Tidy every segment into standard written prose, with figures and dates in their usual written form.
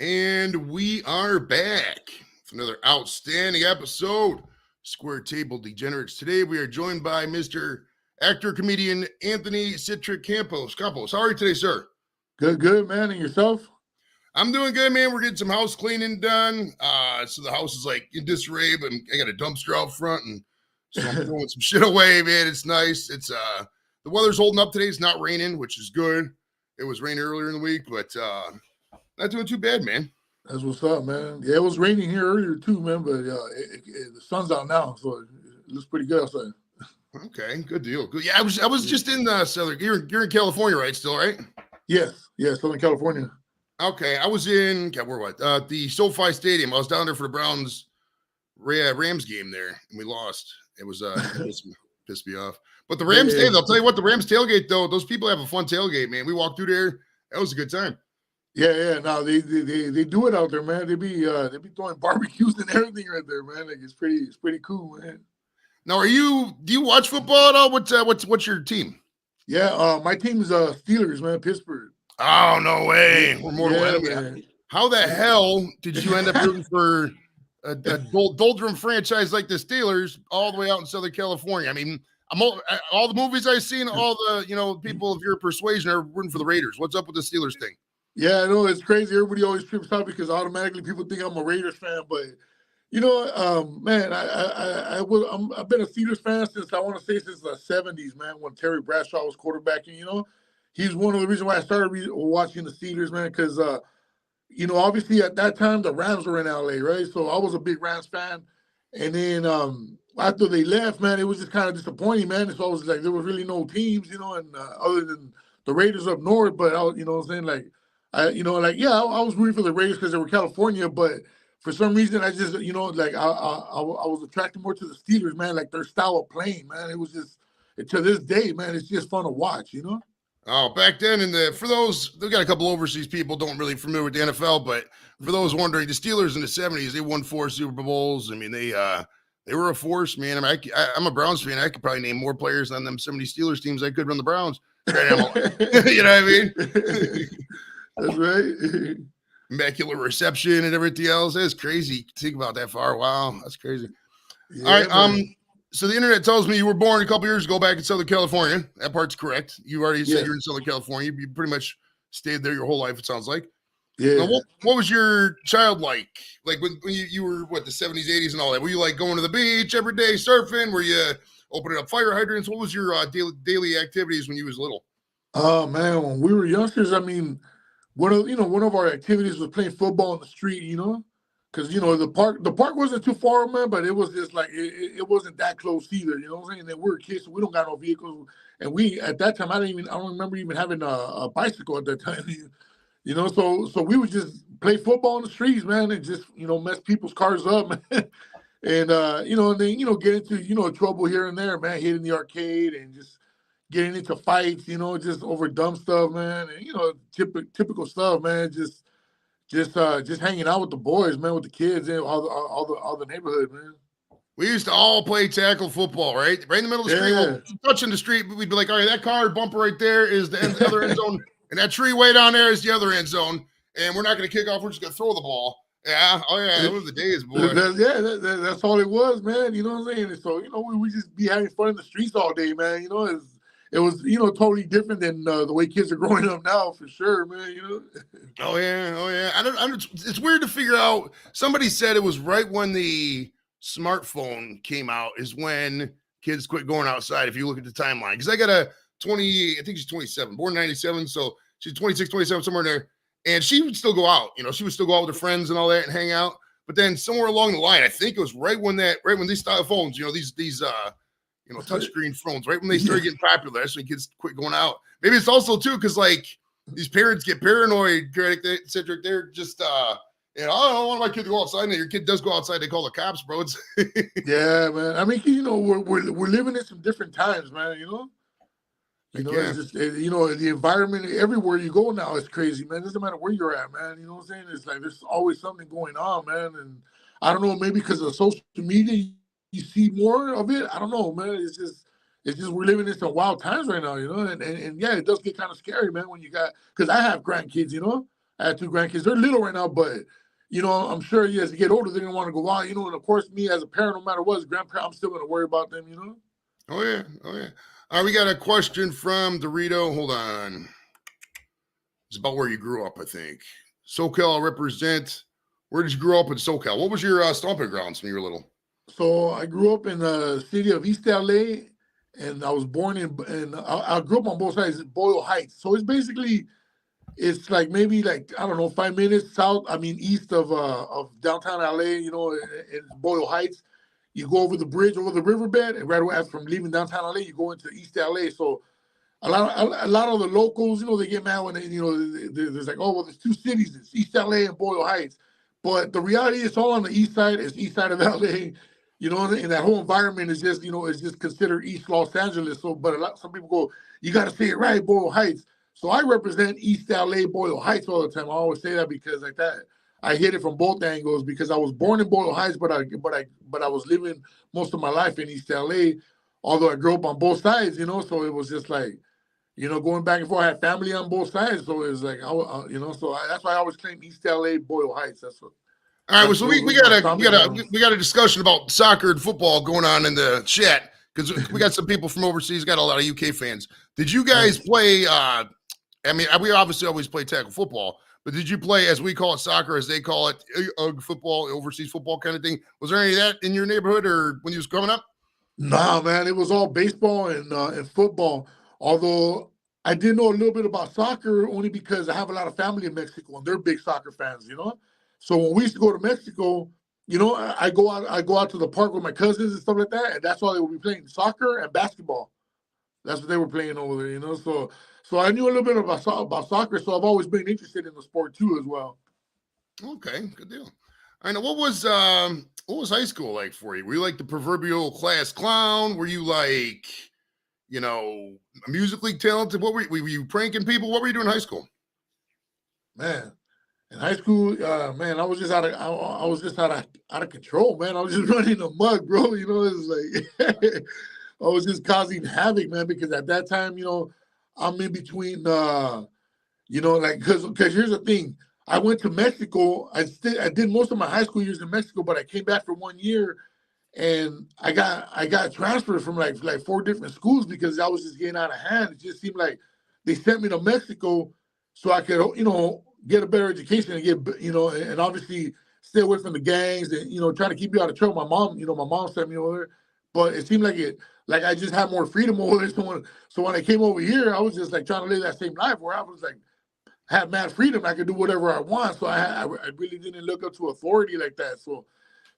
And we are back for another outstanding episode, Square Table Degenerates. Today we are joined by Mr. Actor Comedian Anthony Citric Campos. How are you today, sir? Good, man. And yourself? I'm doing good, man. We're getting some house cleaning done. So the house is like in disarray, but I got a dumpster out front, and so I'm throwing some shit away, man. It's nice. It's the weather's holding up today. It's not raining, which is good. It was raining earlier in the week, but not doing too bad, man. That's what's up, man. Yeah, it was raining here earlier too, man, but the sun's out now, so it looks pretty good outside. Okay, good deal. Good. Yeah, I was just in Southern. You're in California, right? Still, right? Yes, Southern California. Okay, I was in where what? The SoFi Stadium. I was down there for the Browns Rams game there, and we lost. It was pissed me off. But the Rams I'll tell you what, the Rams tailgate though, those people have a fun tailgate, man. We walked through there. That was a good time. Yeah. No, they do it out there, man. They be throwing barbecues and everything right there, man. Like it's pretty cool, man. Now, do you watch football at all? What's your team? Yeah, my team is Steelers, man, Pittsburgh. Oh, no way. We're mortal enemy. How the hell did you end up rooting for a doldrum franchise like the Steelers all the way out in Southern California? I mean, all the movies I've seen, all the people of your persuasion are rooting for the Raiders. What's up with the Steelers thing? Yeah, I know it's crazy. Everybody always trips out because automatically people think I'm a Raiders fan, but man, I've been a Steelers fan since the 70s, man, when Terry Bradshaw was quarterbacking. He's one of the reasons why I started watching the Steelers, man, because obviously at that time the Rams were in LA, right? So I was a big Rams fan, and then after they left, man, it was just kind of disappointing, man. So I was like, there was really no teams, and other than the Raiders up north, but I was, what I'm saying, like, I was rooting for the Raiders because they were California, but for some reason I just, I was attracted more to the Steelers, man, like their style of playing, man. It was just, to this day, man, it's just fun to watch, Oh, back then for those, they've got a couple overseas people don't really familiar with the NFL, but for those wondering, the Steelers in the 70s, they won 4 Super Bowls. I mean, they were a force, man. I mean, I'm a Browns fan. I could probably name more players on them 70 Steelers teams I could run the Browns. You know what I mean? That's right. Immaculate reception and everything else. That's crazy. Think about that for a while. That's crazy. Yeah, all right. Man. So the internet tells me you were born a couple years ago back in Southern California. That part's correct. You already said you're in Southern California. You pretty much stayed there your whole life, it sounds like. Yeah. Now, what was your child like? Like when you were the 70s, 80s and all that? Were you like going to the beach every day surfing? Were you opening up fire hydrants? What was your daily activities when you was little? Oh man, when we were youngsters, I mean, one of our activities was playing football in the street, because the park wasn't too far, man, but it was just like it wasn't that close either, you know what I'm saying? And we were kids, so we don't got no vehicles, and we at that time I don't remember even having a bicycle at that time, so we would just play football in the streets, man, and just mess people's cars up, man. And and then get into trouble here and there, man, hitting the arcade and just getting into fights, just over dumb stuff, man, and typical stuff, man. Just hanging out with the boys, man, with the kids and all the neighborhood, man. We used to all play tackle football, right in the middle of the street, touching the street. We'd be like, all right, that car bumper right there is the other end zone, and that tree way down there is the other end zone, and we're not going to kick off. We're just going to throw the ball. Yeah, oh yeah, those were the days, boy. That's all it was, man. You know what I'm saying? And so we just be having fun in the streets all day, man. It was totally different than the way kids are growing up now, for sure, man. Oh yeah. I don't. It's weird to figure out. Somebody said it was right when the smartphone came out is when kids quit going outside. If you look at the timeline, because I got I think she's 27, born 97, so she's 26, 27, somewhere in there, and she would still go out. She would still go out with her friends and all that and hang out. But then somewhere along the line, I think it was right when these style phones, these touchscreen phones, right when they started getting popular, that's when kids quit going out. Maybe it's also too because like these parents get paranoid, Citric. They're just I don't want my kid to go outside. And your kid does go outside, they call the cops, bro. Yeah, man. I mean, we're living in some different times, man. It's just the environment everywhere you go now is crazy, man. It doesn't matter where you're at, man. You know what I'm saying? It's like there's always something going on, man. And I don't know, maybe because of social media, you see more of it. I don't know, man. It's just we're living in some wild times right now, and yeah, it does get kind of scary, man, when you got, because I have grandkids, I had 2 grandkids. They're little right now, but I'm sure as they get older, they're gonna want to go out. And of course, me as a parent, no matter what, as a grandparent, I'm still gonna worry about them. Oh yeah, oh yeah. All right, we got a question from Dorito. Hold on. It's about where you grew up, I think. SoCal represent. Where did you grow up in SoCal? What was your stomping grounds when you were little? So I grew up in the city of East LA, and I was born and I grew up on both sides, Boyle Heights. So it's like maybe like I don't know 5 minutes east of downtown LA. In Boyle Heights. You go over the bridge over the riverbed, and right away from leaving downtown LA, you go into East LA. So a lot of the locals, they get mad when there's like, oh well, there's 2 cities, it's East LA and Boyle Heights. But the reality is all on the east side. It's east side of LA. And that whole environment is just, is just considered East Los Angeles. So, but some people go, you got to say it right, Boyle Heights. So I represent East LA, Boyle Heights all the time. I always say that because like that, I hit it from both angles because I was born in Boyle Heights, but I was living most of my life in East LA, although I grew up on both sides. So it was just like, going back and forth. I had family on both sides, so it was like, that's why I always claim East LA, Boyle Heights. That's what. All right, well, so we got a discussion about soccer and football going on in the chat because we got some people from overseas, got a lot of UK fans. Did you guys play? We obviously always play tackle football, but did you play, as we call it, soccer, as they call it, football, overseas football kind of thing? Was there any of that in your neighborhood or when you was growing up? Nah, man, it was all baseball and football. Although I did know a little bit about soccer only because I have a lot of family in Mexico and they're big soccer fans. So when we used to go to Mexico, I go out to the park with my cousins and stuff like that, and that's all they would be playing: soccer and basketball. That's what they were playing over there. So I knew a little bit about soccer, so I've always been interested in the sport too, as well. Okay, good deal. I know. What was high school like for you? Were you like the proverbial class clown? Were you like, musically talented? What were you pranking people? What were you doing in high school? Man, in high school, man, I was just out of control, man. I was just running amok, bro. It's like I was just causing havoc, man. Because at that time, I'm in between, because here's the thing. I went to Mexico. I did most of my high school years in Mexico, but I came back for 1 year, and I got transferred from like 4 different schools because I was just getting out of hand. It just seemed like they sent me to Mexico so I could, get a better education and get, and obviously stay away from the gangs and, trying to keep you out of trouble. My mom sent me over there, but it seemed like I just had more freedom over there. So when I came over here, I was just like trying to live that same life where I was like, had mad freedom. I could do whatever I want. So I really didn't look up to authority like that. So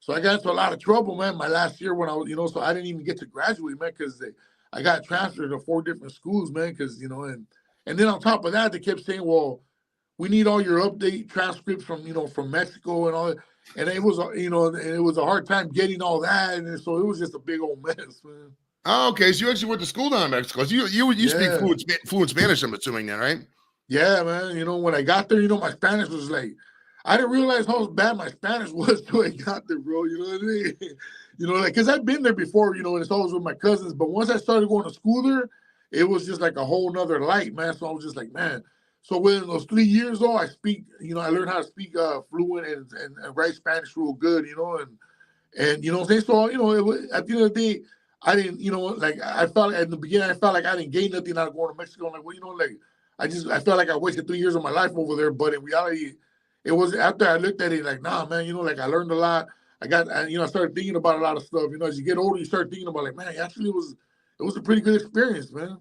I got into a lot of trouble, man, my last year when I was, so I didn't even get to graduate, man, because I got transferred to 4 different schools, man, because, and then on top of that, they kept saying, well, we need all your update transcripts from Mexico and all that. And it was, it was a hard time getting all that. And so it was just a big old mess, man. Oh, okay. So you actually went to school down in Mexico. So you speak fluent Spanish, I'm assuming then, right? Yeah, man. When I got there, my Spanish was like, I didn't realize how bad my Spanish was till I got there, bro. You know what I mean? Because I've been there before, and it's always with my cousins. But once I started going to school there, it was just like a whole nother light, man. So I was just like, man. So within those 3 years, though, I learned how to speak fluent and write Spanish real good, and what I'm saying? So, at the end of the day, I didn't, I felt at the beginning, I felt like I didn't gain nothing out of going to Mexico. I'm like, well, I felt like I wasted 3 years of my life over there. But in reality, it was after I looked at it like, nah, man, I learned a lot. I started thinking about a lot of stuff. As you get older, you start thinking about like, man, actually it was a pretty good experience, man.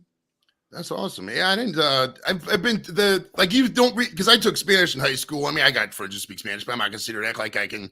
That's awesome. Yeah, I didn't. I've been to you don't because I took Spanish in high school. I mean, I got friends who speak Spanish, but I'm not considered act like I can,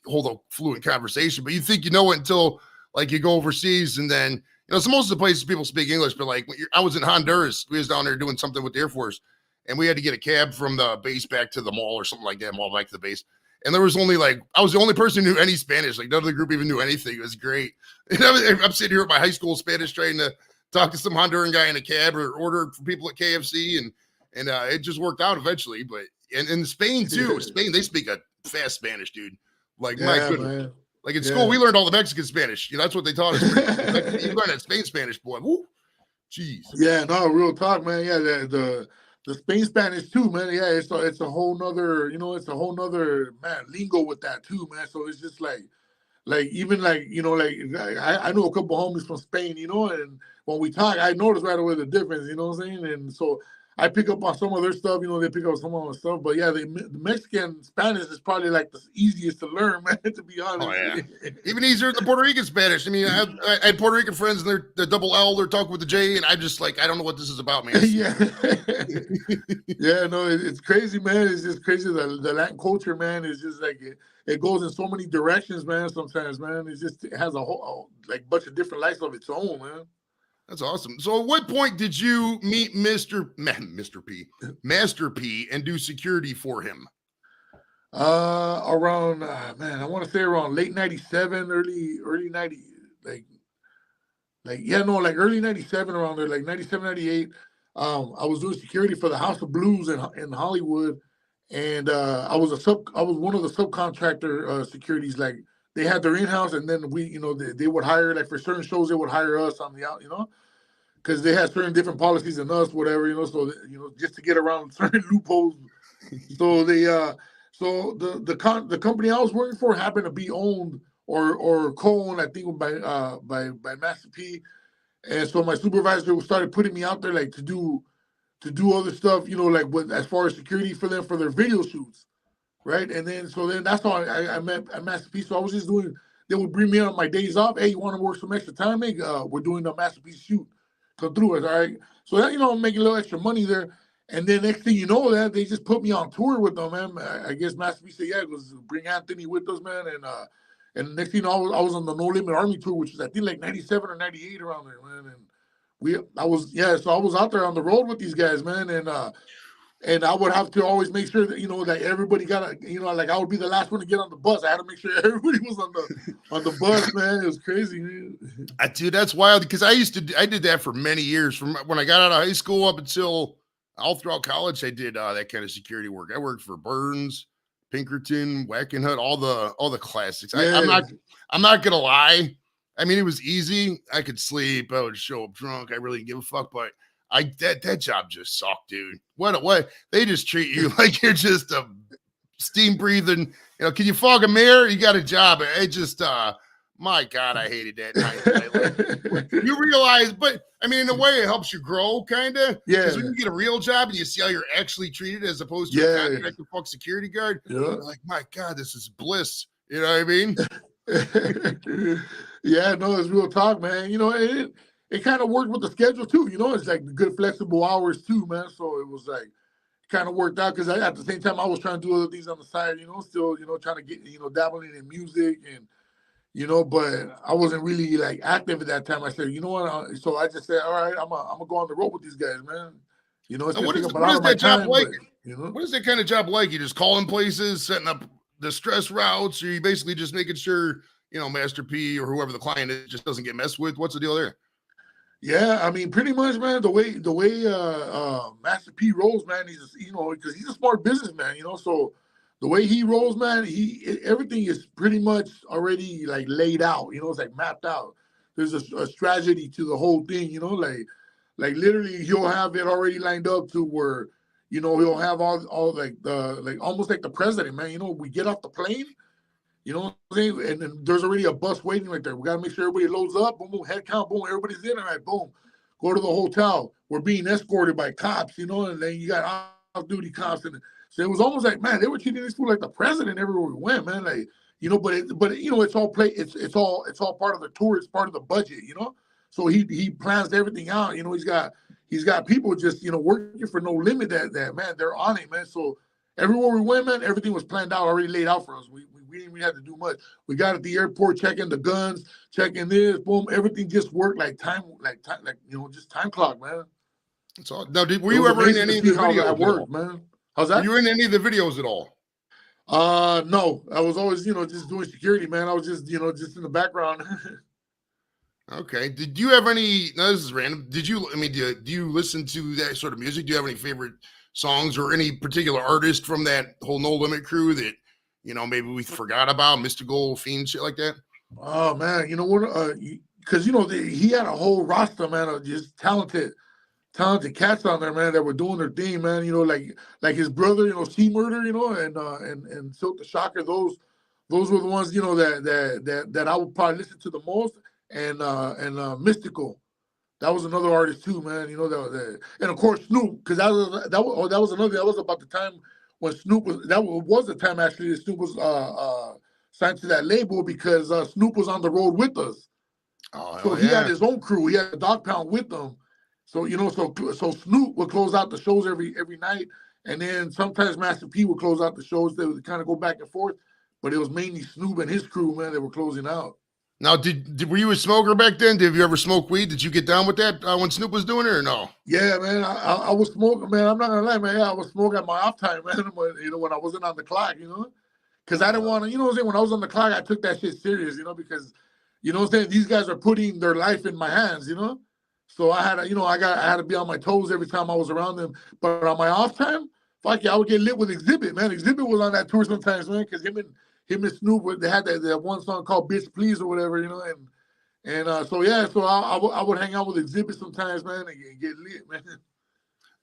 hold a fluent conversation. But you think you know it until you go overseas, and then so most of the places people speak English. But I was in Honduras, we was down there doing something with the Air Force, and we had to get a cab from the base back to the mall or something like that, mall back to the base. And there was only I was the only person who knew any Spanish. None of the group even knew anything. It was great. And I'm sitting here with my high school Spanish trying to talk to some Honduran guy in a cab or order for people at KFC, and it just worked out eventually. But and in Spain too, Spain they speak a fast Spanish, dude. My goodness. Man. In school, we learned all the Mexican Spanish. That's what they taught us. You learn that Spain Spanish, boy. Woo. Jeez. Yeah, no, real talk, man. Yeah, The Spain Spanish too, man. Yeah, it's a whole nother, it's a whole nother, man, lingo with that too, man. So it's just like even like, I know a couple homies from Spain, and when we talk, I notice right away the difference, you know what I'm saying? And so I pick up on some of their stuff, they pick up some of my stuff. But yeah, the Mexican Spanish is probably like the easiest to learn, man, to be honest. Oh, yeah. Even easier than the Puerto Rican Spanish. I mean, I had Puerto Rican friends, and they're double L, they're talking with the J, and I just like, I don't know what this is about, man. Yeah. Yeah, no, it's crazy, man. It's just crazy. The Latin culture, man, is just like it goes in so many directions, man. Sometimes, man, it has a whole like bunch of different lives of its own, man. That's awesome. So, at what point did you meet Master P, and do security for him? Around man, I want to say around late '97, early '90, like early '97, around there, like '97, '98. I was doing security for the House of Blues in Hollywood, and I was one of the subcontractor securities. Like they had their in-house, and then we, they would hire, like for certain shows, they would hire us on the out, because they had certain different policies than us, whatever, so just to get around certain loopholes. So so the company I was working for happened to be owned or co-owned, I think, by Master P. And so my supervisor started putting me out there, like to do other stuff, like as far as security for them for their video shoots, right? And then that's how I met Master P. So I was just doing. They would bring me on my days off. Hey, you want to work some extra time? Hey, we're doing a Master P shoot. Come through it, all right. So that making a little extra money there. And then next thing you know, that they just put me on tour with them, man. I guess Master P said, yeah, it was bring Anthony with us, man. And next thing you know, I was on the No Limit Army tour, which is I think like '97 or '98 around there, man. And so I was out there on the road with these guys, man. And I would have to always make sure that that everybody got like I would be the last one to get on the bus. I had to make sure everybody was on the bus, man. It was crazy, man. Dude, that's wild because I did that for many years, from when I got out of high school up until all throughout college. I did that kind of security work. I worked for Burns, Pinkerton, Wackenhut, all the classics. Yeah. I'm not gonna lie. I mean, it was easy. I could sleep. I would show up drunk. I really didn't give a fuck. But that job just sucked, dude. What? They just treat you like you're just a steam breathing. Can you fog a mirror? You got a job. It just my God, I hated that. Like, you realize, but I mean, in a way, it helps you grow, kind of. Yeah. Because when you get a real job and you see how you're actually treated as opposed to a contractor fuck security guard, you're like, my God, this is bliss. You know what I mean? Yeah, no, it's real talk, man. It kind of worked with the schedule too. It's like good flexible hours too, man. So it was like kind of worked out because at the same time I was trying to do other things on the side. Still trying to get dabbling in music and but I wasn't really like active at that time. I said, you know what? So I just said, all right, I'm gonna go on the road with these guys, man. It's what is that job like? What is that kind of job like? You just calling places, setting up the stress routes, or you basically just making sure Master P or whoever the client is just doesn't get messed with? What's the deal there? Yeah, I mean, pretty much, man. The way Master P rolls, man, he's because he's a smart businessman, so the way he rolls, man, everything is pretty much already like laid out, it's like mapped out. There's a strategy to the whole thing, like literally he'll have it already lined up to where he'll have all like almost like the president, man. We get off the plane. You know what I'm saying? And then there's already a bus waiting right there. We got to make sure everybody loads up. Boom, boom, head count, boom, everybody's in. All right, boom. Go to the hotel. We're being escorted by cops, and then you got off-duty cops. And so it was almost like, man, they were treating this fool like the president everywhere we went, man. Like, but it's all it's all part of the tour. It's part of the budget, So he plans everything out. He's got people just, working for No Limit that man, they're on it, man. So everywhere we went, man, everything was planned out, already laid out for us. We didn't even have to do much. We got at the airport, checking the guns, checking this, boom. Everything just worked like just time clock, man. That's all. Now, were you ever in any of the videos? Worked, man. How's that? Were you in any of the videos at all? No. I was always, just doing security, man. I was just, just in the background. Okay. Did you have any? No, this is random. Do you listen to that sort of music? Do you have any favorite songs or any particular artist from that whole No Limit crew that maybe we forgot about, Mystical, Fiend, shit like that? Oh man, you know what? Because he had a whole roster, man, of just talented talented cats on there, man, that were doing their thing, man. You know, like his brother, you know, C Murder, you know, and Silk the Shocker. Those were the ones, you know, that I would probably listen to the most. And Mystical. That was another artist too, man. You know and of course Snoop, because that was another. That was about the time when Snoop was the time actually that Snoop was signed to that label because Snoop was on the road with us. So he had his own crew. He had a Dog Pound with them. So you know, so Snoop would close out the shows every night, and then sometimes Master P would close out the shows. They would kind of go back and forth, but it was mainly Snoop and his crew, man, that were closing out. Now, were you a smoker back then? Did you ever smoke weed? Did you get down with that when Snoop was doing it or no? Yeah, man, I was smoking, man. I'm not gonna lie, man. Yeah, I was smoking at my off time, man. When I wasn't on the clock, you know, because I didn't want to, you know what I'm saying. When I was on the clock, I took that shit serious, you know, because you know what I'm saying. These guys are putting their life in my hands, you know. So I had to, you know, I had to be on my toes every time I was around them. But on my off time, fuck yeah, I would get lit with Exhibit, man. Exhibit was on that tour sometimes, man, because him and Snoop, they had that one song called "Bitch Please" or whatever, you know, so yeah, so I would hang out with Exhibit sometimes, man, and get lit, man.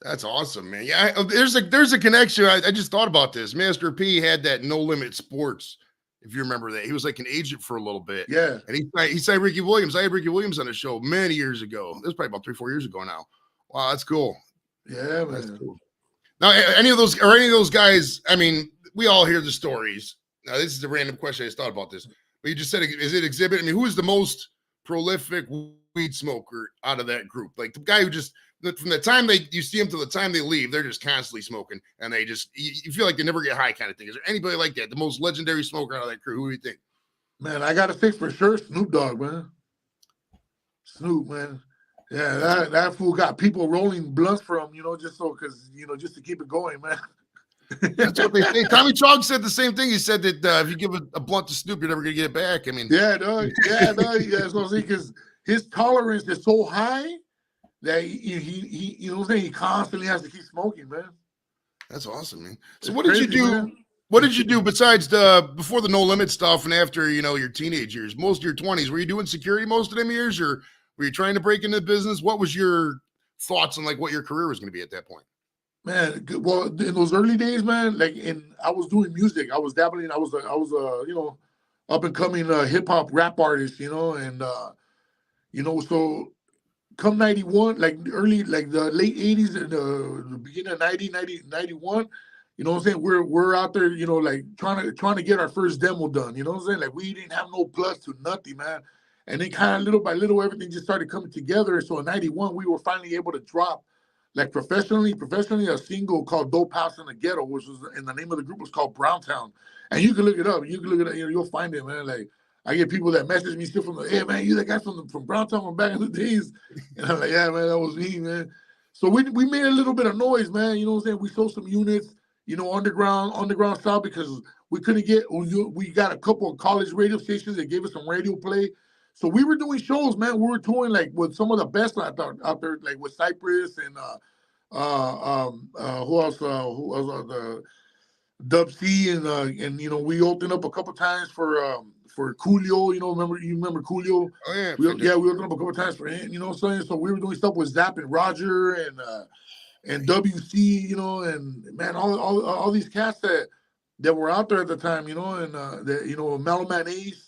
That's awesome, man. Yeah, there's a connection. I just thought about this. Master P had that No Limit Sports, if you remember that. He was like an agent for a little bit. Yeah. And he signed Ricky Williams. I had Ricky Williams on the show many years ago. This was probably about 3-4 years ago now. Wow, that's cool. Yeah, man. That's cool. Now, any of those guys, I mean, we all hear the stories. Now, this is a random question. I just thought about this. But you just said, is it Exhibit? I mean, who is the most prolific weed smoker out of that group? Like the guy who just, from the time you see them to the time they leave, they're just constantly smoking, and they just, you feel like they never get high kind of thing. Is there anybody like that? The most legendary smoker out of that crew? Who do you think? Man, I got to say for sure, Snoop Dogg, man. Snoop, man. Yeah, that fool got people rolling blunts for him, you know, just to keep it going, man. That's what they say. Tommy Chong said the same thing. He said that if you give a blunt to Snoop, you're never gonna get it back. I mean, yeah, dog. Yeah, dog. Yeah, that's what I'm saying. Because his tolerance is so high that he you know what I'm saying, he constantly has to keep smoking, man. That's awesome, man. So what did you do? Man. What did you do besides before the No Limit stuff and after, you know, your teenage years, most of your 20s? Were you doing security most of them years, or were you trying to break into the business? What was your thoughts on like what your career was going to be at that point? Man, well, in those early days, man, I was doing music. I was dabbling. I was you know, up and coming hip hop rap artist, you know, and you know, so come 91, like the late 80s and the beginning of 91, you know what I'm saying? We're out there, you know, like trying to get our first demo done. You know what I'm saying? Like we didn't have no plus to nothing, man. And then kind of little by little, everything just started coming together. So in 91, we were finally able to drop like professionally a single called Dope House in the Ghetto, which was, and the name of the group was called Browntown. And you can look it up. You can look it up, you know, you'll find it, man. Like I get people that message me still from hey man, you that guy from Browntown from back in the days. And I'm like, yeah, man, that was me, man. So we made a little bit of noise, man. You know what I'm saying? We sold some units, you know, underground style, because we couldn't get, we got a couple of college radio stations that gave us some radio play. So we were doing shows, man. We were touring like with some of the best out there, like with Cypress and who else? The Dub C and you know, we opened up a couple times for Coolio. You know, remember Coolio? Oh yeah, we opened up a couple times for him. You know what I'm saying? So we were doing stuff with Zap and Roger and WC. You know, and man, all these cats that were out there at the time. You know, and that, you know, Mellow Man Ace.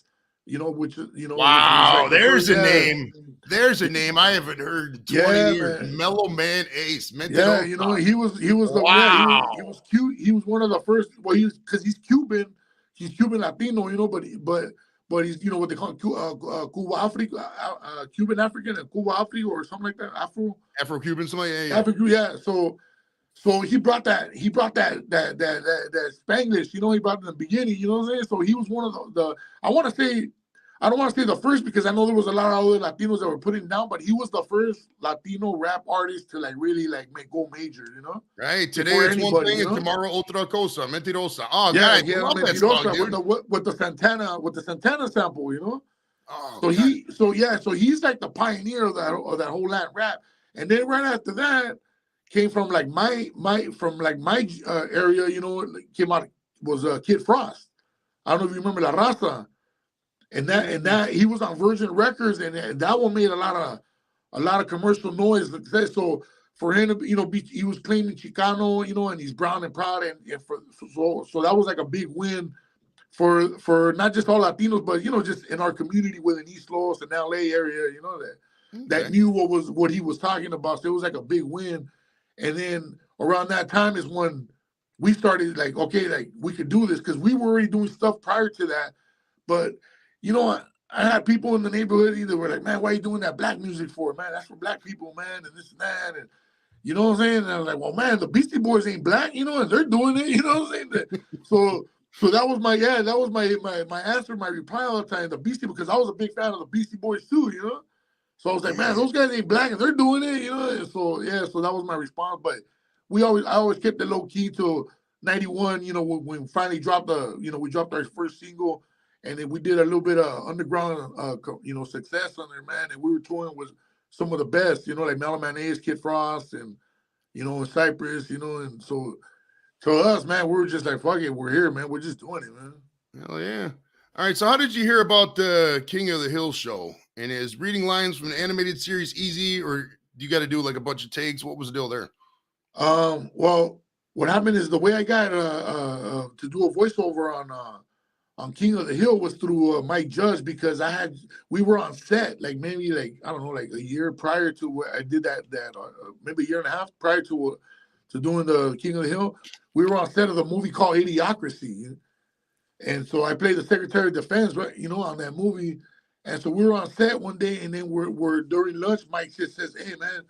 You know, which, you know. Wow, like there's a name. There's a name I haven't heard in 20 years. Man. Mellow Man Ace. Yeah, you know, he was the wow. He was cute. He was one of the first. Well, because he's Cuban. He's Cuban Latino, you know, but he's, you know, what they call Cuba Africa, Cuban African and Cuba Africa or something like that. Afro-Cuban, something. Yeah. Afro-Cuban, yeah. So he brought that Spanglish, you know, he brought it in the beginning, you know what I'm saying? So he was one of the I don't want to say the first, because I know there was a lot of other Latinos that were putting down, but he was the first Latino rap artist to like really like go major, you know? Right. Today it's one thing, and tomorrow otra cosa, mentirosa. Oh, yeah, God, I love that song, with the Santana sample, you know? Oh, so he's like the pioneer of that whole Latin rap. And then right after that, came from like my area, you know, came out was Kid Frost. I don't know if you remember La Raza, and that he was on Virgin Records, and that one made a lot of commercial noise. So for him to, he was claiming Chicano, and he's brown and proud, and so that was like a big win for not just all Latinos, but just in our community within East Los and LA area, that knew what he was talking about. So it was like a big win. And then around that time is when we started like, okay, like we could do this, because we were already doing stuff prior to that. But I had people in the neighborhood either were like, man, why are you doing that black music for, man? That's for black people, man, and this and that, and you know what I'm saying? And I was like, well, man, the Beastie Boys ain't black, and they're doing it, you know what I'm saying? So that was my answer, my reply all the time, the Beastie, because I was a big fan of the Beastie Boys too, So I was like, man, those guys ain't black and they're doing it, And so so that was my response. But I always kept it low key till '91, when we finally dropped we dropped our first single, and then we did a little bit of underground success on there, man. And we were touring with some of the best, like Mellow Ace, Kid Frost, and Cypress, and so to us, man, we were just like, fuck it, we're here, man. We're just doing it, man. Hell yeah. All right, so how did you hear about the King of the Hill show? And is reading lines from the animated series easy, or do you got to do like a bunch of takes? What was the deal there? Well, what happened is the way I got to do a voiceover on King of the Hill was through Mike Judge, because we were on set like maybe I don't know, like a year prior to where I did that maybe a year and a half prior to doing the King of the Hill. We were on set of the movie called Idiocracy, and so I played the Secretary of Defense, right, on that movie. And so we were on set one day, and then we're during lunch, Mike just says, "Hey man,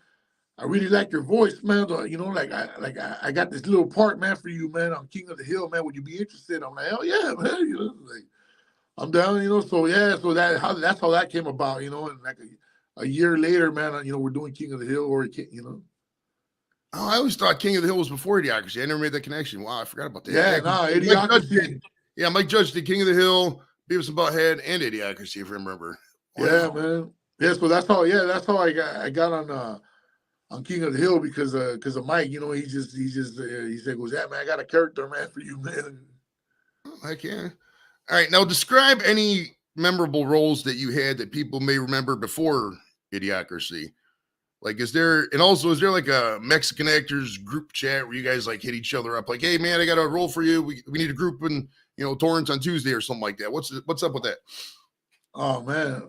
I really like your voice, man. I got this little part, man, for you, man, on King of the Hill, man. Would you be interested?" I'm like, "Hell yeah, man." Like, I'm down, So so that's how that came about, And like a year later, man, we're doing King of the Hill, Oh, I always thought King of the Hill was before Idiocracy. I never made that connection. Wow, I forgot about that. Yeah, Idiocracy. Mike Judge did King of the Hill, Beavis and Butthead, and Idiocracy, if I remember. Wow. Yeah, man. Yeah, so that's how I got on King of the Hill, because of Mike. He said, "Goes, yeah, man, I got a character, man, for you, man." Oh, heck yeah. All right, now describe any memorable roles that you had that people may remember before Idiocracy. Like, is there like a Mexican actors group chat where you guys like hit each other up like, "Hey man, I got a role for you. We need a group in Torrance on Tuesday," or something like that? What's up with that? Oh man,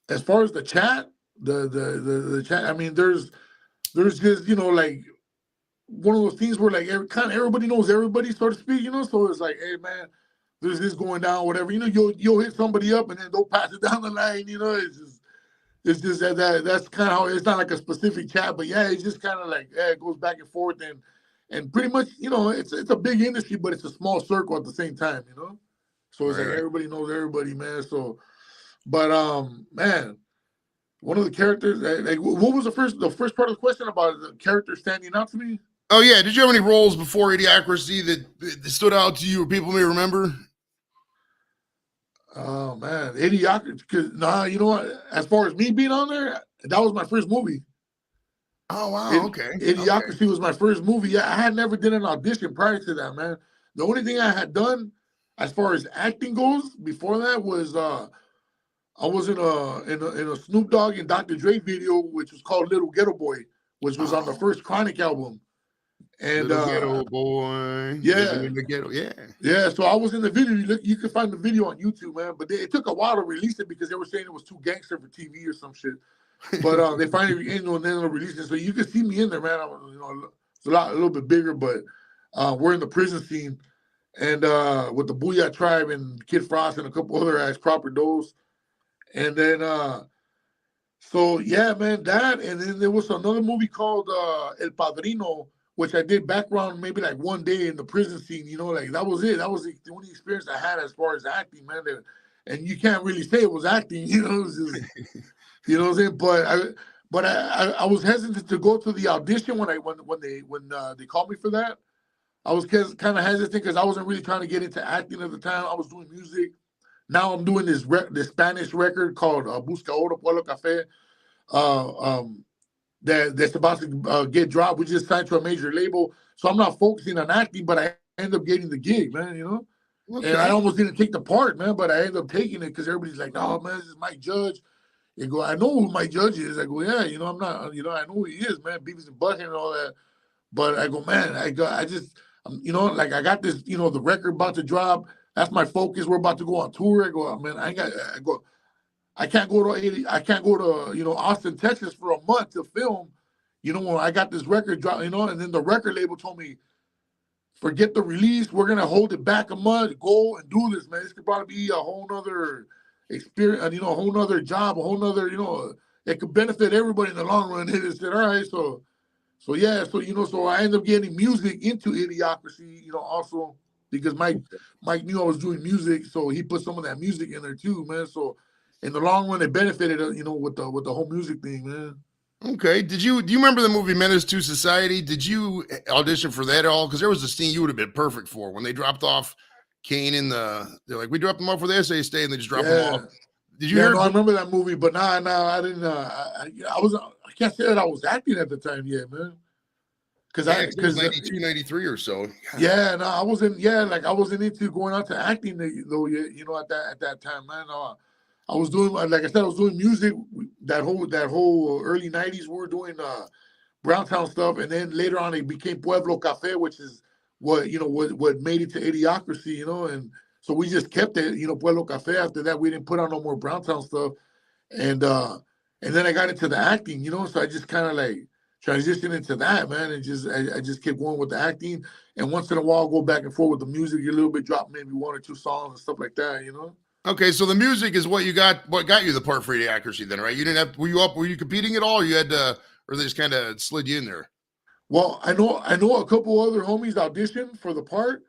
as far as the chat, the chat, I mean, there's just like one of those things where like kind of everybody knows everybody, so to speak, So it's like, hey man, there's this going down, whatever, you'll hit somebody up and then they'll pass it down the line, It's just that's kind of how it's not like a specific chat, but yeah, it's just kind of like it goes back and forth, and pretty much it's a big industry, but it's a small circle at the same time, So it's like everybody knows everybody, man. So, but man, one of the characters, like what was the first part of the question about the character standing out to me? Oh yeah, did you have any roles before Idiocracy that stood out to you or people may remember? Oh man, Idiocracy. Because you know what? As far as me being on there, that was my first movie. Oh wow, okay. Idiocracy was my first movie. Yeah, I had never done an audition prior to that, man. The only thing I had done, as far as acting goes, before that was I was in a Snoop Dogg and Dr. Dre video, which was called Little Ghetto Boy, which was on the first Chronic album. And Little Ghetto Boy, yeah, in the ghetto, yeah. So I was in the video. You can find the video on YouTube, man. But it took a while to release it because they were saying it was too gangster for TV or some shit. But they finally, and then they released it, so you can see me in there, man. It's a little bit bigger, but we're in the prison scene, and with the Booyah Tribe and Kid Frost and a couple other acts, Proper Dose, and then so yeah, man, that, and then there was another movie called El Padrino, which I did background maybe like one day in the prison scene, like that was it. That was the only experience I had as far as acting, man. And you can't really say it was acting, it was just, what I'm saying? But I was hesitant to go to the audition when they called me for that. I was kind of hesitant because I wasn't really trying to get into acting at the time. I was doing music. Now I'm doing this Spanish record called Busca Oro Pueblo Café. That's about to get dropped. We just signed to a major label, so I'm not focusing on acting, but I end up getting the gig, man. Okay. And I almost didn't take the part, man, but I ended up taking it because everybody's like, "Oh man, this is Mike Judge," They go, I know who my judge is. I go, yeah, you know, I'm not, you know, I know who he is, man, Beavis and Butthead and all that. But I go, man, I just, you know, like I got this, you know, the record about to drop. That's my focus. We're about to go on tour. I go, man, I go, I can't go to, you know, Austin, Texas for a month to film. You know, when I got this record drop, you know, and then the record label told me, forget the release. We're gonna hold it back a month. Go and do this, man. This could probably be a whole nother experience, you know, a whole nother job, a whole nother, you know, it could benefit everybody in the long run. And I said, all right, so yeah, so you know, so I ended up getting music into Idiocracy, you know, also because Mike knew I was doing music, so he put some of that music in there too, man. So in the long run, it benefited, you know, with the whole music thing, man. Okay. Do you remember the movie Menace to Society? Did you audition for that at all? Because there was a scene you would have been perfect for when they dropped off Kane in they're like, we dropped them off for the essay stay, and they just dropped them off. Did you hear? No, I remember that movie, but I didn't. I can't say that I was acting at the time yet, man. Because it was 92, 93 or so. Yeah, no, I wasn't. Yeah, like I wasn't into going out to acting though. You know, at that time, man. I was doing, like I said, I was doing music. That whole early '90s, we were doing Browntown stuff, and then later on it became Pueblo Cafe, which is what made it to Idiocracy, you know, and so we just kept it, you know, Pueblo Cafe. After that, we didn't put out no more Browntown stuff, and then I got into the acting, you know, so I just kind of like transitioned into that, man, and I just kept going with the acting, and once in a while I'll go back and forth with the music a little bit, drop maybe one or two songs and stuff like that, you know. Okay, so the music is what got you the part for Idiocracy then, right? You didn't have, were you competing at all, or you had to, or they just kind of slid you in there? Well, I know a couple other homies auditioned for the part,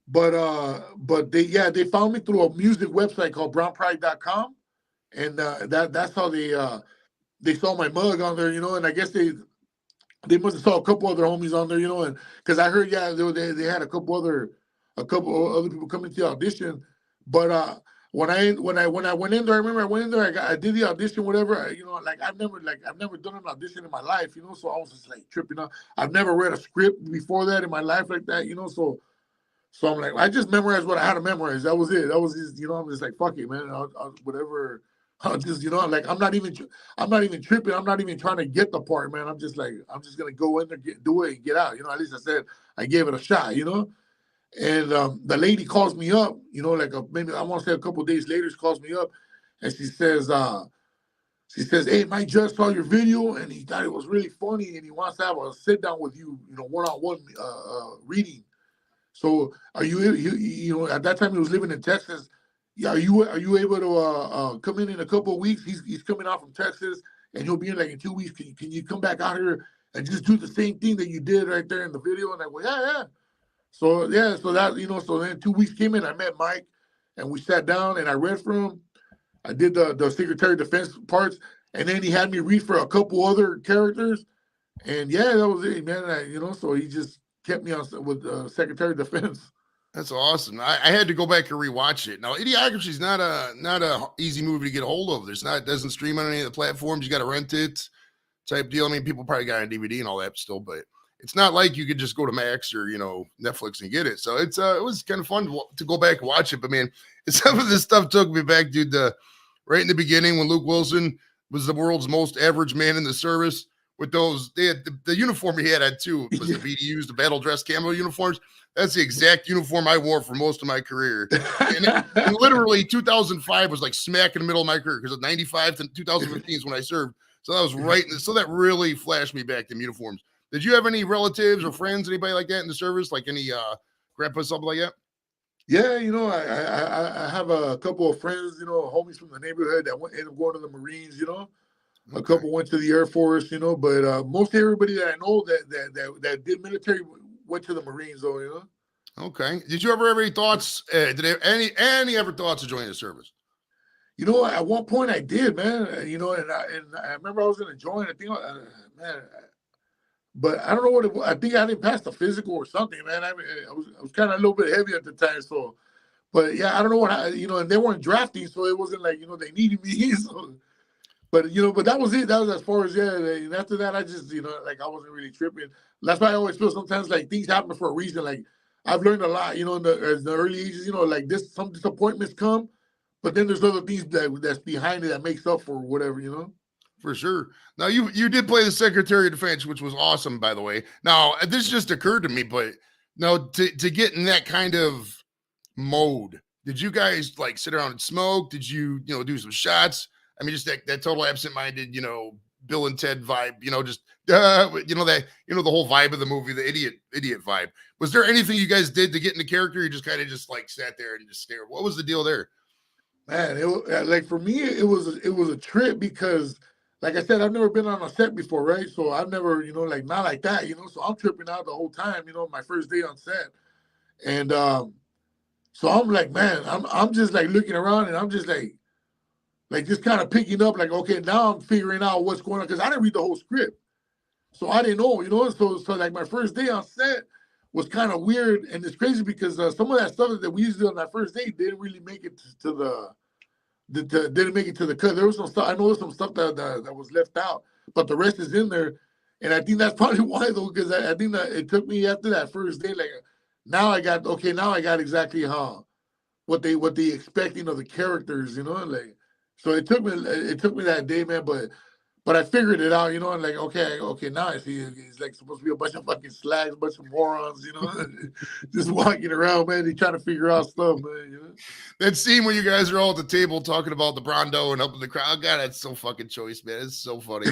but they found me through a music website called brownpride.com, and that's how they saw my mug on there, you know, and I guess they must have saw a couple other homies on there, you know, and because I heard they had a couple other people coming to the audition, but when I went in there, I remember I went in there, I did the audition, whatever, you know, like I've never done an audition in my life, you know, so I was just like tripping out. I've never read a script before that in my life like that, you know, so I'm like, I just memorized what I had to memorize. That was it. That was just, you know, I'm just like, fuck it, man. Whatever. I'll just, you know, like I'm not even tripping. I'm not even trying to get the part, man. I'm just like, I'm just gonna go in there, do it, and get out. You know, at least I said I gave it a shot. You know, and the lady calls me up. You know, like maybe I want to say a couple of days later, she calls me up, and she says, "Hey, my judge saw your video, and he thought it was really funny, and he wants to have a sit down with you, you know, one-on-one reading." So are you know, at that time he was living in Texas. Yeah, are you able to come in a couple of weeks? He's coming out from Texas, and he'll be in like in 2 weeks. Can you come back out here and just do the same thing that you did right there in the video? And I go, yeah. So that, you know, so then 2 weeks came in. I met Mike, and we sat down, and I read for him. I did the Secretary of Defense parts, and then he had me read for a couple other characters, and yeah, that was it, man. You know, so he just kept me on with Secretary of Defense. That's awesome. I had to go back and rewatch it. Now, Idiocracy is not a easy movie to get a hold of. It doesn't stream on any of the platforms. You got to rent it, type deal. I mean, people probably got a DVD and all that still, but it's not like you could just go to Max or, you know, Netflix and get it. So it was kind of fun to go back and watch it. But man, some of this stuff took me back, dude. Right in the beginning when Luke Wilson was the world's most average man in the service. With those, they had the uniform he had too was the BDUs, the battle dress camo uniforms. That's the exact uniform I wore for most of my career. And literally 2005 was like smack in the middle of my career because 95 to 2015 is when I served. So that was right. So that really flashed me back to uniforms. Did you have any relatives or friends, anybody like that in the service? Like any grandpa, something like that? Yeah, you know, I have a couple of friends, you know, homies from the neighborhood that ended up going to the Marines, you know. A couple went to the Air Force, you know, but most everybody that I know that did military went to the Marines, though, you know. Okay. Did you ever have any thoughts? Did they, any ever thoughts of joining the service? You know, at one point I did, man. You know, and I remember I was going to join. I think, man, but I don't know what it was. I think I didn't pass the physical or something, man. I mean, I was kind of a little bit heavy at the time, so. But yeah, I don't know what you know, and they weren't drafting, so it wasn't like, you know, they needed me. So. But, you know, but that was it. That was as far as, yeah. And after that, I just, you know, like I wasn't really tripping. That's why I always feel sometimes like things happen for a reason. Like I've learned a lot, you know, in the early ages, you know, like some disappointments come, but then there's other things that's behind it that makes up for whatever, you know. For sure. Now you did play the Secretary of Defense, which was awesome, by the way. Now this just occurred to me, but now to get in that kind of mode, did you guys like sit around and smoke? Did you do some shots? I mean, just that total absent-minded, Bill and Ted vibe, just that the whole vibe of the movie, the idiot vibe. Was there anything you guys did to get into character? You just kind of just like sat there and just stared. What was the deal there? Man, like for me, it was a trip because, like I said, I've never been on a set before, right? So I've never, like not like that, So I'm tripping out the whole time, my first day on set, and so I'm like, man, I'm just like looking around and I'm just like just kind of picking up, like, okay, now I'm figuring out what's going on because I didn't read the whole script, so I didn't know, So like my first day on set was kind of weird, and it's crazy because some of that stuff that we used to do on that first day didn't really make it to didn't make it to the cut. There was some stuff. I know there's some stuff that was left out, but the rest is in there, and I think that's probably why though, because I think that it took me after that first day, like now I got exactly what they expecting of the characters, like. So it took me that day, man, but I figured it out, and like, okay, now I see it's like supposed to be a bunch of fucking slags, a bunch of morons, just walking around, man. They trying to figure out stuff, man. That scene where you guys are all at the table talking about the Brondo and up in the crowd, God, that's so fucking choice, man. It's so funny.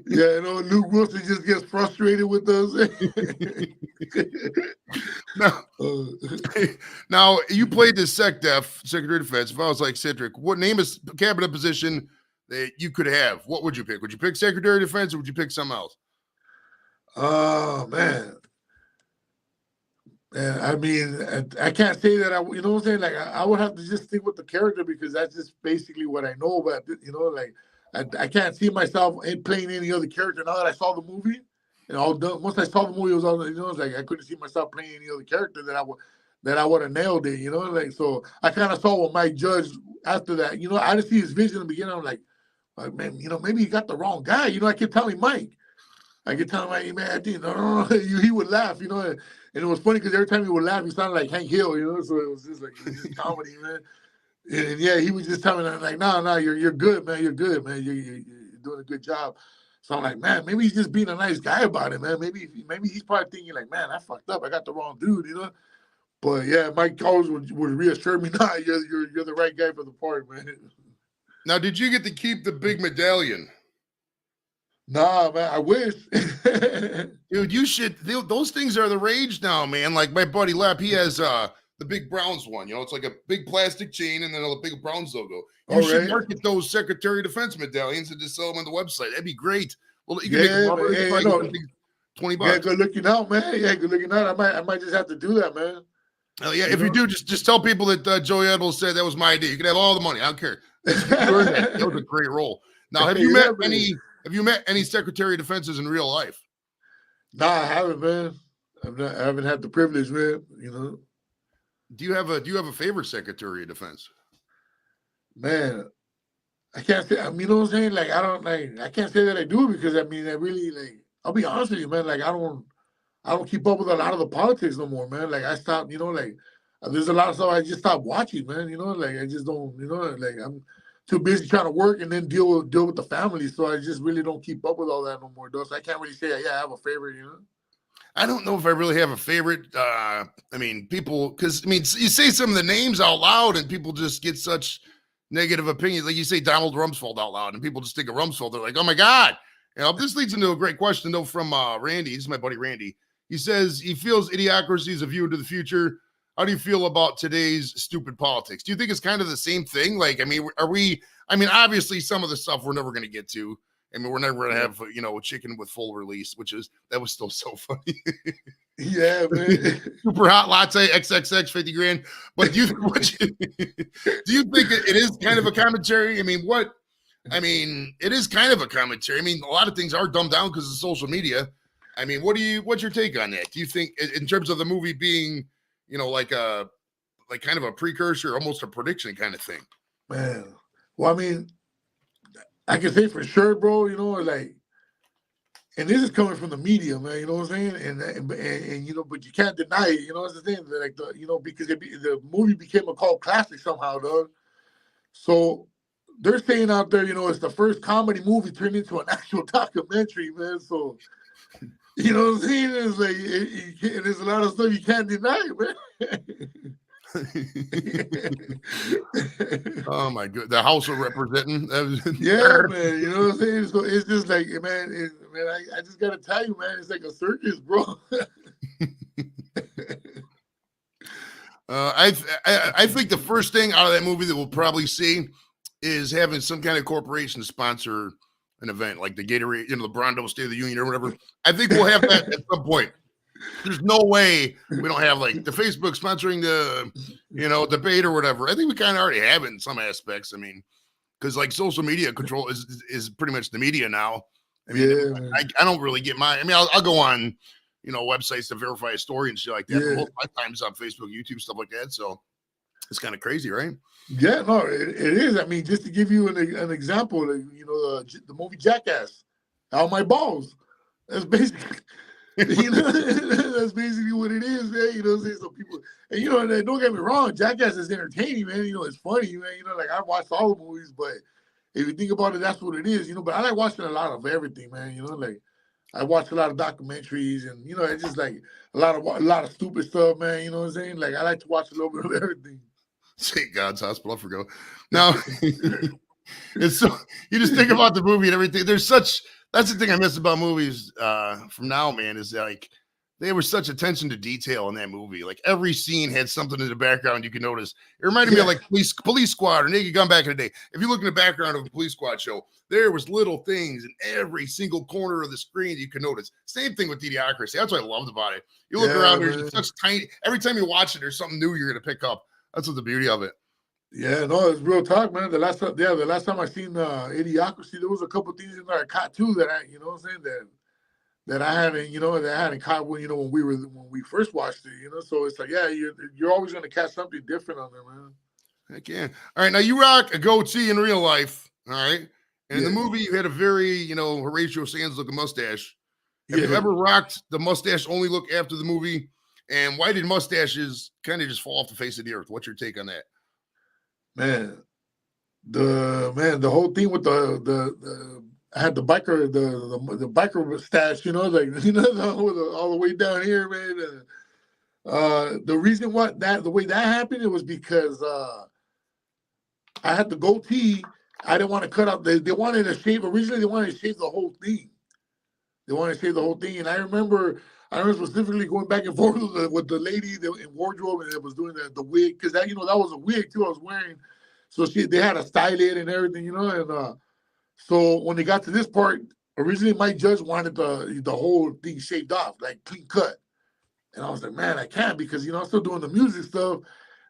Yeah, Luke Wilson just gets frustrated with us. Now, you played the Secretary of Defense. If I was like Citric, what name is cabinet position that you could have? What would you pick? Would you pick Secretary of Defense or would you pick something else? Oh, man. I mean, I can't say that you know what I'm saying? Like, I would have to just stick with the character because that's just basically what I know. But, like, I can't see myself playing any other character now that I saw the movie. And all done. Once I saw the movie, it was all, it's like I couldn't see myself playing any other character that I would have nailed it, like. So I kind of saw what Mike Judge after that. I didn't see his vision in the beginning. I'm like, man, maybe you got the wrong guy. I kept telling Mike. I kept telling Mike, man, I think no. He would laugh, and it was funny because every time he would laugh, he sounded like Hank Hill, So it was just like comedy, man. And yeah, he was just telling me like, no, you're good, man. You're good, man. You're doing a good job. So I'm like, man, maybe he's just being a nice guy about it, man. Maybe he's probably thinking like, man, I fucked up. I got the wrong dude, But yeah, Mike always would reassure me, nah, you're the right guy for the part, man. Now, did you get to keep the big medallion? Nah, man, I wish. Dude, you should. Those things are the rage now, man. Like my buddy Lap, he has the big Browns one. It's like a big plastic chain and then a big Browns logo. You should market those Secretary of Defense medallions and just sell them on the website. That'd be great. Well, you can make them $20. Yeah, good looking out, man. Yeah, good looking out. I might just have to do that, man. Oh yeah, if you do, just tell people that Joey Edels said that was my idea. You can have all the money. I don't care. That was a great role. Now, have you met any Secretary of Defenses in real life? Nah, I haven't, man. I haven't had the privilege, man. Do you have a favorite Secretary of Defense? Man, I can't say. I mean, you know what I'm saying? Like, I can't say that I do because I really I'll be honest with you, man. Like, I don't keep up with a lot of the politics no more, man. Like, I stopped. There's a lot of stuff I just stopped watching, man. Like I just don't. Like I'm too busy trying to work and then deal with the family, so I just really don't keep up with all that no more. Though, so I can't really say, yeah, I have a favorite. I don't know if I really have a favorite. I mean, you say some of the names out loud and people just get such negative opinions. Like you say Donald Rumsfeld out loud and people just think of Rumsfeld. They're like, oh my God. This leads into a great question though from Randy. This is my buddy Randy. He says he feels Idiocracy is a view into the future. How do you feel about today's stupid politics? Do you think it's kind of the same thing? Like, obviously some of the stuff we're never going to get to. We're never going to have, a chicken with full release, that was still so funny. Yeah, man. Super hot latte, XXX, 50 grand. But do you think it is kind of a commentary? It is kind of a commentary. A lot of things are dumbed down because of social media. What's your take on that? Do you think in terms of the movie being, like kind of a precursor, almost a prediction kind of thing? Man, well, I can say for sure, bro, like And this is coming from the media, man. You know what I'm saying? And you know, but you can't deny it. You know what I'm saying? Like because the movie became a cult classic somehow, dog. So they're saying out there, you know, it's the first comedy movie turned into an actual documentary, man. So you know what I'm saying? It's like there's a lot of stuff you can't deny, man. Oh my god, the House of Representing. Yeah, man. You know what I'm saying? So it's just like, man, I just gotta tell you, man, it's like a circus, bro. I think the first thing out of that movie that we'll probably see is having some kind of corporation sponsor an event like the Gatorade, you know, the Brondo State of the Union or whatever. I think we'll have that at some point. There's no way we don't have like the Facebook sponsoring the, you know, debate or whatever. I think we kind of already have it in some aspects. I mean, because like social media control is pretty much the media now. I mean, yeah. I don't really get I mean, I'll go on, you know, websites to verify a story and shit like that. Yeah. But most of my time's on Facebook, YouTube, stuff like that. So it's kind of crazy, right? Yeah, no, it is. I mean, just to give you an example, you know, the movie Jackass, Out My Balls. That's basically, you know, that's basically what it is, man. You know what I'm saying? So people, and you know, don't get me wrong, Jackass is entertaining, man. You know, it's funny, man. You know, like I watched all the movies, but if you think about it, that's what it is, you know. But I like watching a lot of everything, man. You know, like I watch a lot of documentaries, and you know, it's just like a lot of stupid stuff, man. You know what I'm saying? Like I like to watch a little bit of everything. St. God's Hospital, I forgot. Now, it's so you just think about the movie and everything. That's the thing I miss about movies from now, man, is like they were such attention to detail in that movie. Like every scene had something in the background you could notice. It reminded me of like Police Squad or Naked Gun back in the day. If you look in the background of a Police Squad show, there was little things in every single corner of the screen you could notice. Same thing with Idiocracy. That's what I loved about it. You look around, there's such tiny. Every time you watch it, there's something new you're gonna pick up. That's what the beauty of it. Yeah, no, it's real talk, man. The last time I seen Idiocracy, there was a couple things in there I caught too that I, you know what I'm saying, that I hadn't caught when we first watched it, you know. So it's like, yeah, you're always gonna catch something different on there, man. Heck yeah. All right, now you rock a goatee in real life, all right? And in the movie, you had a very, you know, Horatio Sands looking mustache. Have you ever rocked the mustache only look after the movie? And why did mustaches kind of just fall off the face of the earth? What's your take on that? Man, the whole thing with the I had the biker the biker stash, you know, like all the way down here, man. The reason the way that happened, it was because I had the goatee. I didn't want to cut out. They wanted to shave. Originally, they wanted to shave the whole thing. They wanted to shave the whole thing, and I remember specifically going back and forth with the lady in wardrobe that was doing the wig, because that was a wig too I was wearing. So they had to style it and everything, you know. And so when they got to this part, originally my judge wanted the whole thing shaved off, like clean cut. And I was like, man, I can't, because I'm still doing the music stuff.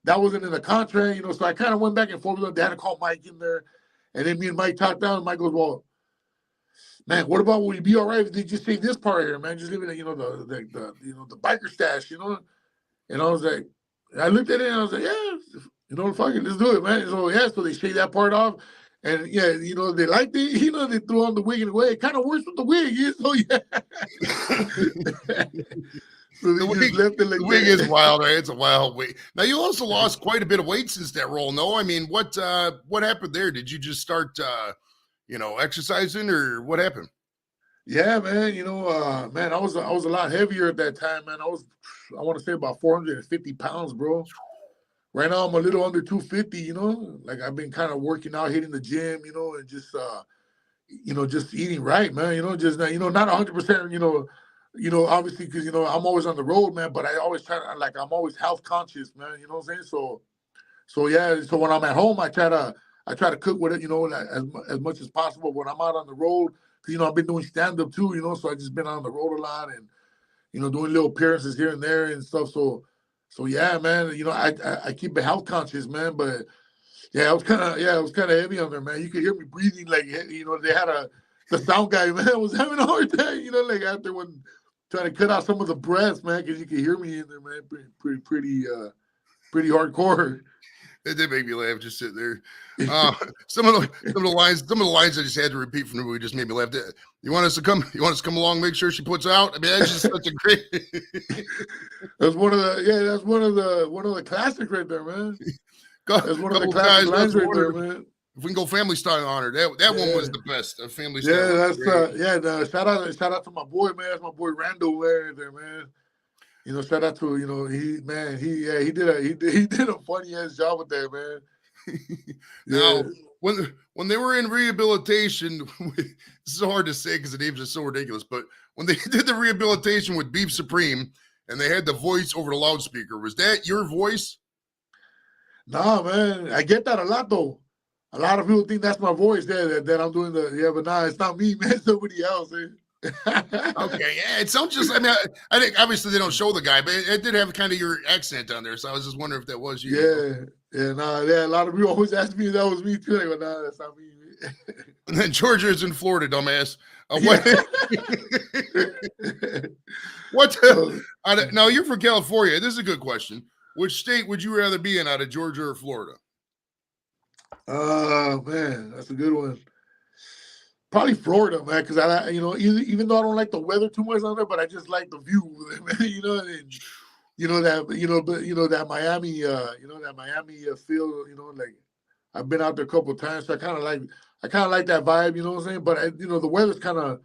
That wasn't in the contract, you know. So I kind of went back and forth with them. They had to call Mike in there, and then me and Mike talked down. And Mike goes, well, man, what about, would you be all right if they just say this part here, man? Just leave it, the biker stash, you know? And I was like, I looked at it and I was like, yeah, fuck it, let's do it, man. So so they shaved that part off. And they liked it, they threw on the wig and away. It kind of works with the wig, so So the wig is wild, right? It's a wild wig. Now you also lost quite a bit of weight since that role, no? I mean, what happened there? Did you just start exercising, or what happened? Yeah, man. Man, I was a lot heavier at that time, man. I want to say about 450 pounds, bro. Right now I'm a little under 250, like I've been kind of working out, hitting the gym, and just just eating right, man, just not 100%, obviously, because I'm always on the road, man, but I always I'm always health conscious, man, you know what I'm saying? So when I'm at home, I try to cook with it, as much as possible. When I'm out on the road, because I've been doing stand-up too, so I just been on the road a lot, and doing little appearances here and there and stuff. So yeah, man, I keep it health conscious, man. But yeah, it was kind of heavy on there, man. You could hear me breathing, like they had the sound guy, man, was having a hard time, like after when trying to cut out some of the breaths, man, because you could hear me in there, man, pretty hardcore. That did make me laugh. Just sitting there. Some of the lines I just had to repeat from the movie just made me laugh. You want us to come? You want us to come along? Make sure she puts out. I mean, that's just such a great. That's one of the classics right there, man. That's one of the classic lines right there, man. If we can go family style on her, that one was the best. Family style. Yeah, that's shout out to my boy, man. That's my boy Randall right there, man. You know, shout out to he did a funny ass job with that, man. Now, when they were in rehabilitation, this is hard to say because the names are so ridiculous, but when they did the rehabilitation with Beef Supreme and they had the voice over the loudspeaker, was that your voice? Nah, man, I get that a lot though. A lot of people think that's my voice there that I'm doing but nah, it's not me, man. It's somebody else. Okay, yeah, it sounds just. I mean, I think obviously they don't show the guy, but it did have kind of your accent on there, so I was just wondering if that was you. Yeah. A lot of people always ask me if that was me too. Like, well, nah, that's not me. And then Georgia is in Florida, dumbass. What? Now you're from California. This is a good question. Which state would you rather be in, out of Georgia or Florida? Man, that's a good one. Probably Florida, man, because even though I don't like the weather too much on there, but I just like the view, man. That Miami, feel. Like I've been out there a couple of times, so I kind of like that vibe. You know what I'm saying? But the weather's kind of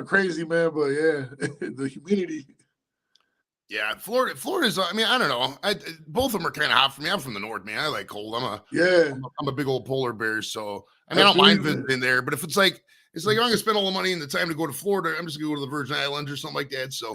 crazy, man. But yeah, the humidity. Yeah, Florida's. I mean, I don't know. Both of them are kind of hot for me. I'm from the north, man. I like cold. I'm a big old polar bear, so I mean, I don't mind visiting there. But if it's like I'm gonna spend all the money and the time to go to Florida, I'm just gonna go to the Virgin Islands or something like that. So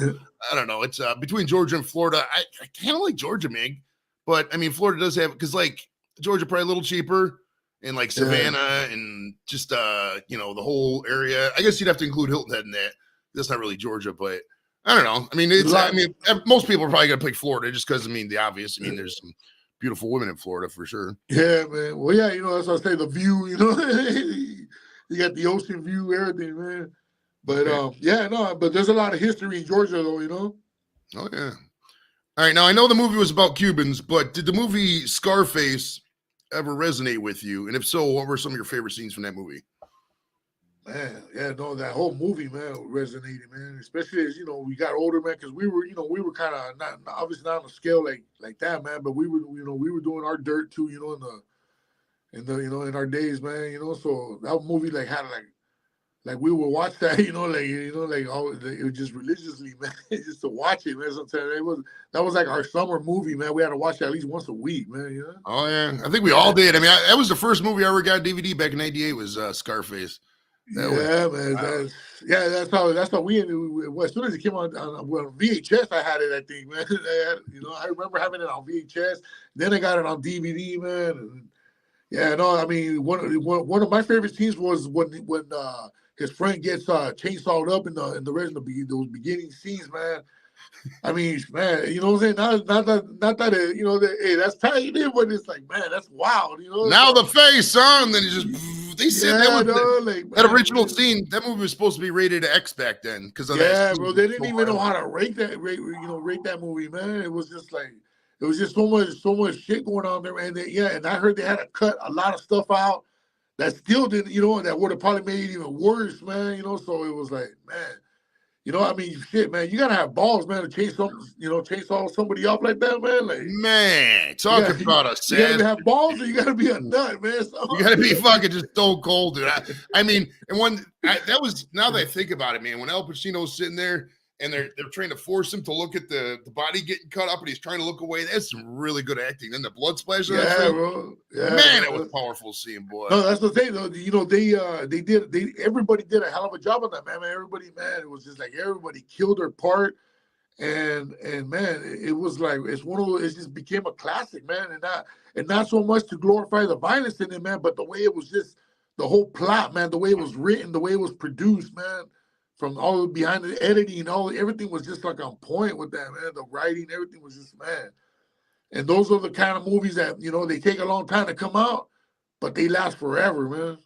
I don't know. It's between Georgia and Florida. I kind of like Georgia, Mig, but I mean, Florida does have, because like Georgia probably a little cheaper, and like Savannah and just the whole area. I guess you'd have to include Hilton Head in that. That's not really Georgia, but I don't know. I mean, most people are probably gonna pick Florida just because the obvious. I mean, there's some beautiful women in Florida for sure. Yeah, man. Well, yeah, that's what I say. The view, you got the ocean view, everything, man. But but there's a lot of history in Georgia, though. Oh yeah. All right, now I know the movie was about Cubans, but did the movie Scarface ever resonate with you? And if so, what were some of your favorite scenes from that movie? Man, yeah, no, that whole movie, man, resonated, man. Especially as we got older, man, because we were kind of not on a scale like that, man. But we were doing our dirt too, in our days, man. So that movie had we would watch that, it was just religiously, man, just to watch it, man. Sometimes that was like our summer movie, man. We had to watch it at least once a week, man. Oh yeah, I think we all did. I mean, that was the first movie I ever got DVD back in '98 was Scarface. Man. That's how we as soon as it came on VHS, I had it. I think, man. I remember having it on VHS. Then I got it on DVD, man. I mean, one of my favorite scenes was when his friend gets chainsawed up in the rest of those beginning scenes, man. I mean, man, you know what I'm saying? Not that hey, that's tight, but it's like, man, that's wild, Now the face, son. Then he just. They said that original scene. That movie was supposed to be rated X back then because of that. Bro, they didn't even know how to rate that movie, man. It was just so much shit going on there, and I heard they had to cut a lot of stuff out that still didn't, that would have probably made it even worse, man. So it was like, man. I mean, shit, man. You gotta have balls, man, to chainsaw somebody up like that, man. Like, man, talking about a sad. You gotta have balls, or you gotta be a nut, man. You gotta be fucking just stone cold, dude. I mean, and that was, now that I think about it, man. When Al Pacino's sitting there and they're trying to force him to look at the body getting cut up, and he's trying to look away. That's some really good acting. Then the blood splash. Bro. Yeah, man, it was powerful seeing, boy. No, that's the thing, though. Everybody did a hell of a job on that, man. Everybody, man, it was just like everybody killed their part, and man, it was like it's one of those. It just became a classic, man, and not so much to glorify the violence in it, man, but the way it was just the whole plot, man, the way it was written, the way it was produced, man. From all behind the editing, everything was just like on point with that, man. The writing, everything was just, man. And those are the kind of movies that, they take a long time to come out, but they last forever, man.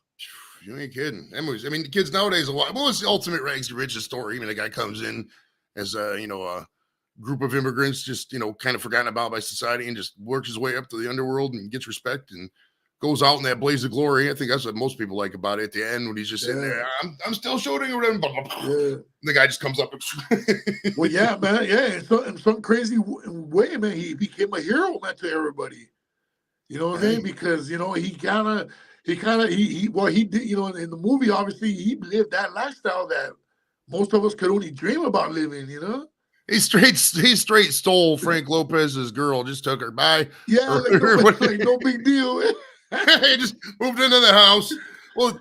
You ain't kidding. That movies. I mean, the kids nowadays, what was the ultimate rags to riches story? I mean, the guy comes in as a group of immigrants just, kind of forgotten about by society and just works his way up to the underworld and gets respect and goes out in that blaze of glory. I think that's what most people like about it. At the end, when he's just sitting there, I'm still shooting or whatever. Yeah. The guy just comes up and Well, yeah, man. Yeah. In some crazy way, man, he became a hero, man, to everybody. You know what I'm saying? Because, he did, in the movie, obviously, he lived that lifestyle that most of us could only dream about living, He straight stole Frank Lopez's girl, just took her. Bye. Yeah, like no big deal. He just moved into the house. Well,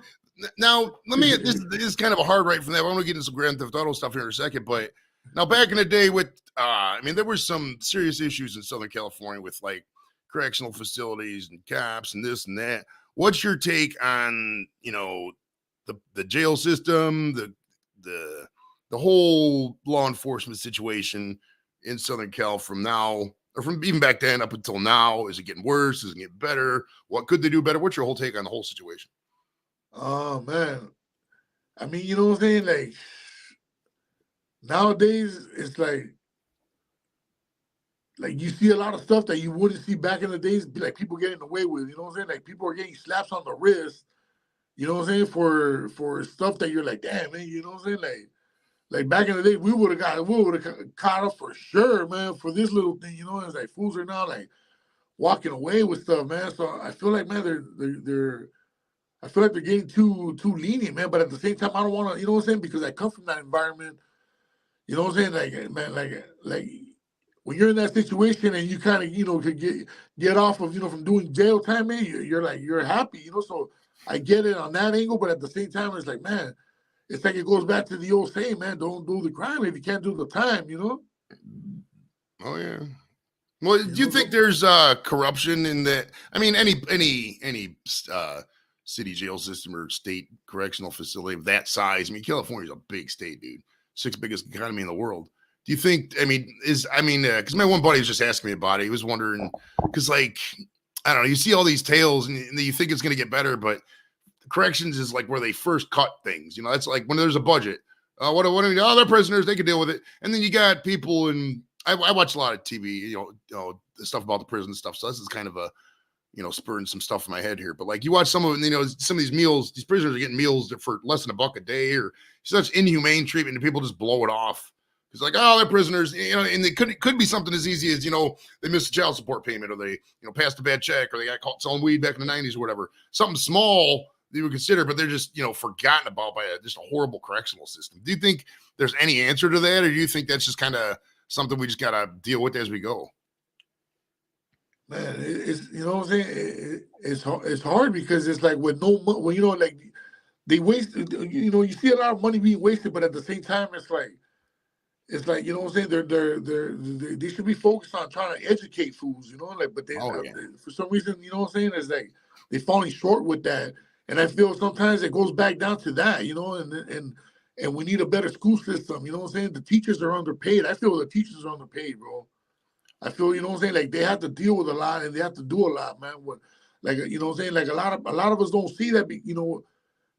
now this is kind of a hard right from that. I want to get into some Grand Theft Auto stuff here in a second, but now back in the day with, there were some serious issues in Southern California with like correctional facilities and cops and this and that. What's your take on, the jail system, the whole law enforcement situation in Southern Cal from now, or from even back then up until now? Is it getting worse? Is it getting better? What could they do better? What's your whole take on the whole situation? Oh, man. I mean, you know what I'm saying? Like, nowadays, it's like you see a lot of stuff that you wouldn't see back in the days, like people getting away with, you know what I'm saying? Like people are getting slaps on the wrist, you know what I'm saying, for stuff that you're like, damn, man, you know what I'm saying? Like back in the day, we would have caught up for sure, man, for this little thing, you know. It's like fools are now like walking away with stuff, man. So I feel like, man, I feel like they're getting too lenient, man. But at the same time, I don't want to, you know what I'm saying? Because I come from that environment, you know what I'm saying? Like, man, like when you're in that situation and you kind of, could get off of, from doing jail time, man, you're happy, you know. So I get it on that angle, but at the same time, it's like, man, it's like it goes back to the old saying, man, don't do the crime if you can't do the time, you know? Oh, yeah. Well, do you think there's corruption in that? I mean, any city jail system or state correctional facility of that size. I mean, California's a big state, dude. 6th biggest economy in the world. Do you think, because my one buddy was just asking me about it. He was wondering, because like, I don't know, you see all these tales and you think it's going to get better, but corrections is like where they first cut things. You know, that's like when there's a budget. What they're prisoners, they can deal with it. And then you got people, and I watch a lot of TV, you know, stuff about the prison stuff. So this is kind of a, spurring some stuff in my head here. But like you watch some of it, some of these meals, these prisoners are getting meals for less than $1 a day, or such inhumane treatment, and people just blow it off. It's like, oh, they're prisoners, and it could be something as easy as, they missed a child support payment, or they, passed a bad check, or they got caught selling weed back in the 90s or whatever. Something small that you would consider, but they're just, forgotten about by just a horrible correctional system. Do you think there's any answer to that, or do you think that's just kind of something we just got to deal with as we go? Man, it's, you know what I'm saying? It's hard because it's like with no money, like they waste, you see a lot of money being wasted, but at the same time, it's like, you know what I'm saying? They should be focused on trying to educate fools, but they, for some reason, you know what I'm saying? It's like they're falling short with that. And I feel sometimes it goes back down to that, and we need a better school system. You know what I'm saying? The teachers are underpaid. I feel the teachers are underpaid, bro. I feel, you know what I'm saying? Like they have to deal with a lot and they have to do a lot, man. Like, you know what I'm saying? Like a lot of us don't see that,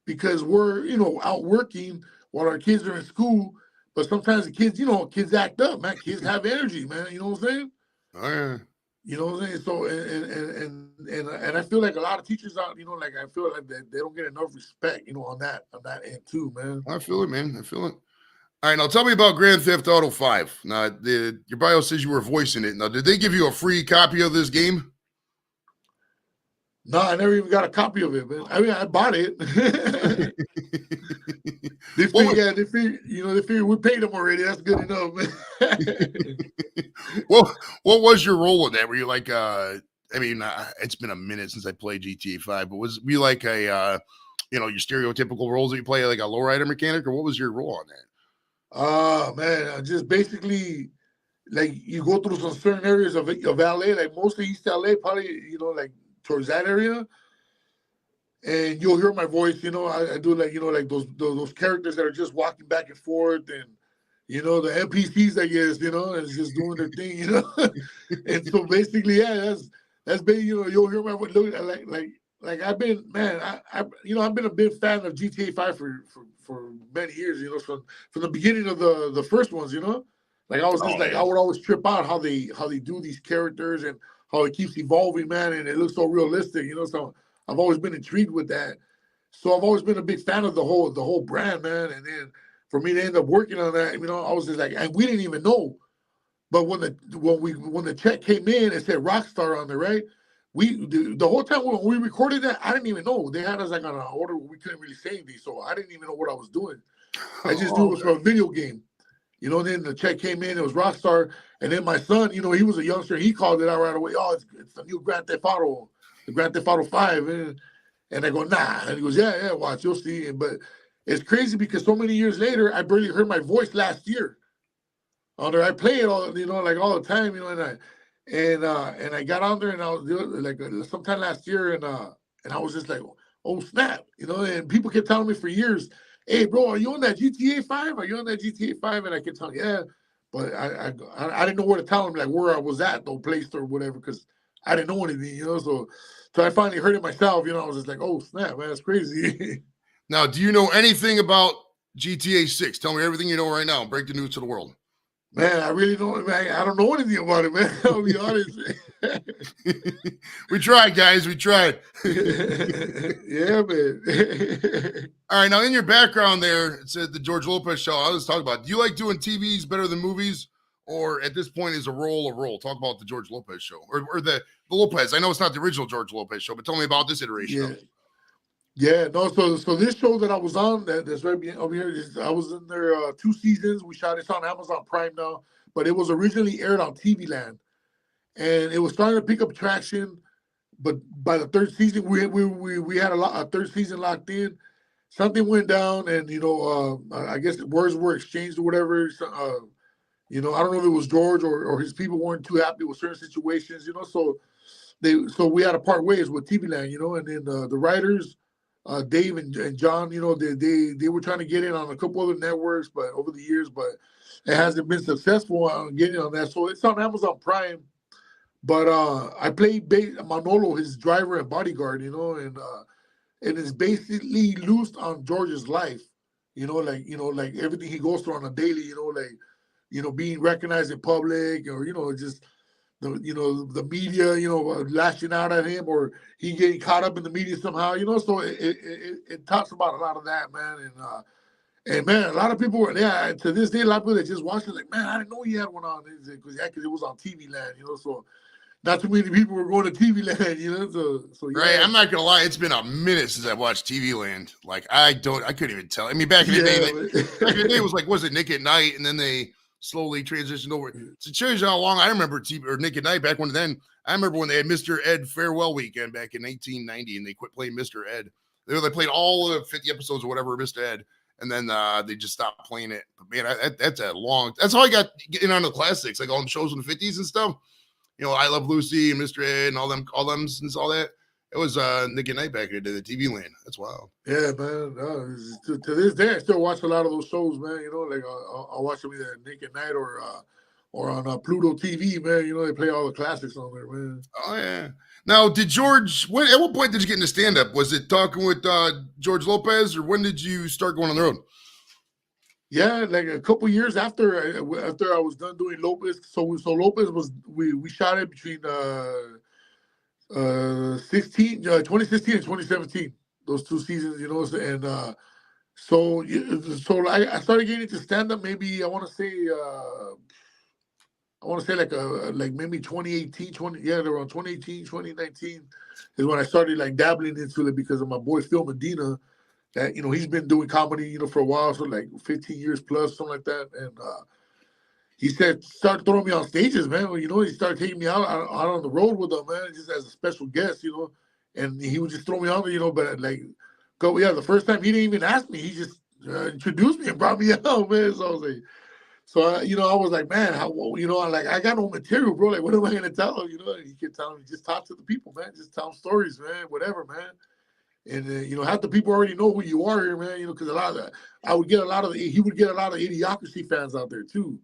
because we're, out working while our kids are in school. But sometimes the kids, kids act up, man. Kids have energy, man. You know what I'm saying? Oh, yeah. You know what I'm saying? So, and I feel like a lot of teachers out, like I feel like they don't get enough respect, on that end too, man. I feel it, man. I feel it. All right, now tell me about Grand Theft Auto 5. Now, your bio says you were voicing it. Now, did they give you a free copy of this game? No, I never even got a copy of it, man. I mean, I bought it. They figure we paid them already. That's good enough, man. Well, what was your role in that? Were you like, it's been a minute since I played GTA 5, but were you like a, your stereotypical roles that you play, like a lowrider mechanic, or what was your role on that? Man, just basically, like you go through some certain areas of LA, like mostly East LA, probably, like towards that area. And you'll hear my voice, I do like, like those characters that are just walking back and forth, and, the NPCs, I guess, and just doing their thing, And so basically, yeah, that's basically, you'll hear my voice. Look, like I've been, man, I've been a big fan of GTA 5 for many years, from the beginning of the first ones, Like Like I was just I would always trip out how they do these characters and how it keeps evolving, man, and it looks so realistic, So I've always been intrigued with that. So I've always been a big fan of the whole brand, man. And then for me to end up working on that, I was just and we didn't even know. But when the check came in, it said Rockstar on there, right? The whole time when we recorded that, I didn't even know. They had us on an order where we couldn't really say anything, so I didn't even know what I was doing. I just knew it was for a video game. Then the check came in, it was Rockstar, and then my son, he was a youngster, he called it out right away. Oh, it's the new Grand Theft Auto, the Grand Theft Auto 5. And I go, nah. And he goes, yeah, watch, you'll see. But it's crazy because so many years later, I barely heard my voice last year. On there, I play it all, all the time, and I got on there and I was sometime last year, and I was just like, oh snap, and people kept telling me for years, hey bro, are you on that GTA 5? Are you on that GTA 5? And I kept telling, yeah, but I didn't know where to tell them, like where I was at, no place or whatever, because I didn't know anything, so I finally heard it myself, I was just like, oh snap, man, that's crazy. Now, do you know anything about GTA 6? Tell me everything you know right now. Break the news to the world. Man, I really don't. Man, I don't know anything about it, man. I'll be honest. We tried, guys. We tried. Yeah, man. All right. Now, in your background there, it said the George Lopez show. I was talking about. Do you like doing TVs better than movies, or at this point is a role? Talk about the George Lopez show, or the Lopez. I know it's not the original George Lopez show, but tell me about this iteration. Yeah. Yeah, no. So this show that I was on, that's right over here, I was in there 2 seasons. We shot it on Amazon Prime now, but it was originally aired on TV Land, and it was starting to pick up traction. But by the 3rd season, we had a 3rd season locked in. Something went down, and I guess words were exchanged or whatever. I don't know if it was George or his people weren't too happy with certain situations. So we had to part ways with TV Land. And then the writers. Dave and John, they were trying to get in on a couple other networks, but over the years, but it hasn't been successful on getting on that. So it's on Amazon Prime. But I played Manolo, his driver and bodyguard, and it's basically loosed on George's life, like everything he goes through on a daily, being recognized in public, or just the media, lashing out at him, or he getting caught up in the media somehow, so it talks about a lot of that, man. And man, a lot of people were, to this day, a lot of people that just watched it, like, man, I didn't know he had one on, because it was on TV Land, so not too many people were going to TV Land, so yeah. Right, I'm not gonna lie, it's been a minute since I watched TV Land. Like, I couldn't even tell. I mean, back in the day, it was like, was it Nick at Night, and then they slowly transitioned over. To show you how long I remember Nick at Night back then. I remember when they had Mr. Ed Farewell Weekend back in 1990, and they quit playing Mr. Ed. They played all the 50 episodes or whatever of Mr. Ed, and then they just stopped playing it. But man, that's how I got getting on the classics, like all them shows in the 50s and stuff. I Love Lucy and Mr. Ed and all them and all that. It was Nick at Night back in the TV Land. That's wild. Yeah, man. To this day, I still watch a lot of those shows, man. Like I'll watch them either Nick at Night or on Pluto TV, man. They play all the classics on there, man. Oh yeah. Now, did George? At what point did you get into stand up? Was it talking with George Lopez, or when did you start going on the road? Yeah, like a couple years after I was done doing Lopez. So Lopez was we shot it between 2016 and 2017, those 2 seasons, and so I started getting into stand up. Maybe I want to say like maybe 2018, around 2018, 2019 is when I started like dabbling into it because of my boy Phil Medina. That he's been doing comedy for a while, so like 15 years plus, something like that, and he said, start throwing me on stages, man. Well, he started taking me out on the road with him, man, just as a special guest, and he would just throw me on there, but like, the first time he didn't even ask me. He just introduced me and brought me out, man. So I was like, I was like, man, like, I got no material, bro. Like, what am I going to tell him? And he kept telling me, just talk to the people, man. Just tell them stories, man, whatever, man. And half the people already know who you are here, man, because he would get a lot of Idiocracy fans out there too.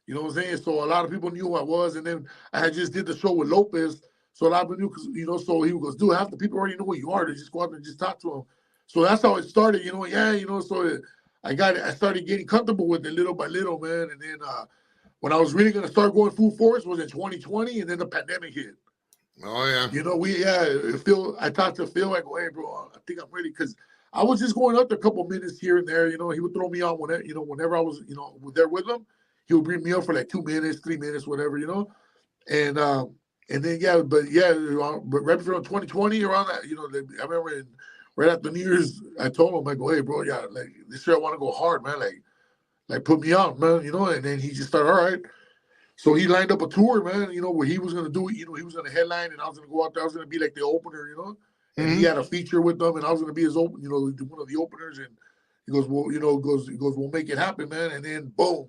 You know what I'm saying? So a lot of people knew who I was, and then I had just did the show with Lopez, so a lot of people knew, so he goes, dude, half the people already know who you are. They just go out there and just talk to him. So that's how it started, so I started getting comfortable with it little by little, man, and then when I was really gonna start going full force was in 2020, and then the pandemic hit. Oh yeah. You know, Phil. I talked to Phil. I go, hey, bro, I think I'm ready because I was just going up to a couple minutes here and there. You know, he would throw me on whenever I was, there with him, he would bring me up for like 2 minutes, 3 minutes, whatever, and then but right before 2020 around that, I remember right after New Year's, I told him, I go, hey, bro, yeah, like this year I want to go hard, man, like put me on, man, and then he just started, all right. So he lined up a tour, man, where he was gonna do, he was gonna headline, and I was gonna go out there. I was gonna be like the opener, and he had a feature with them, and I was gonna be his one of the openers. And he goes, well, we'll make it happen, man. And then boom,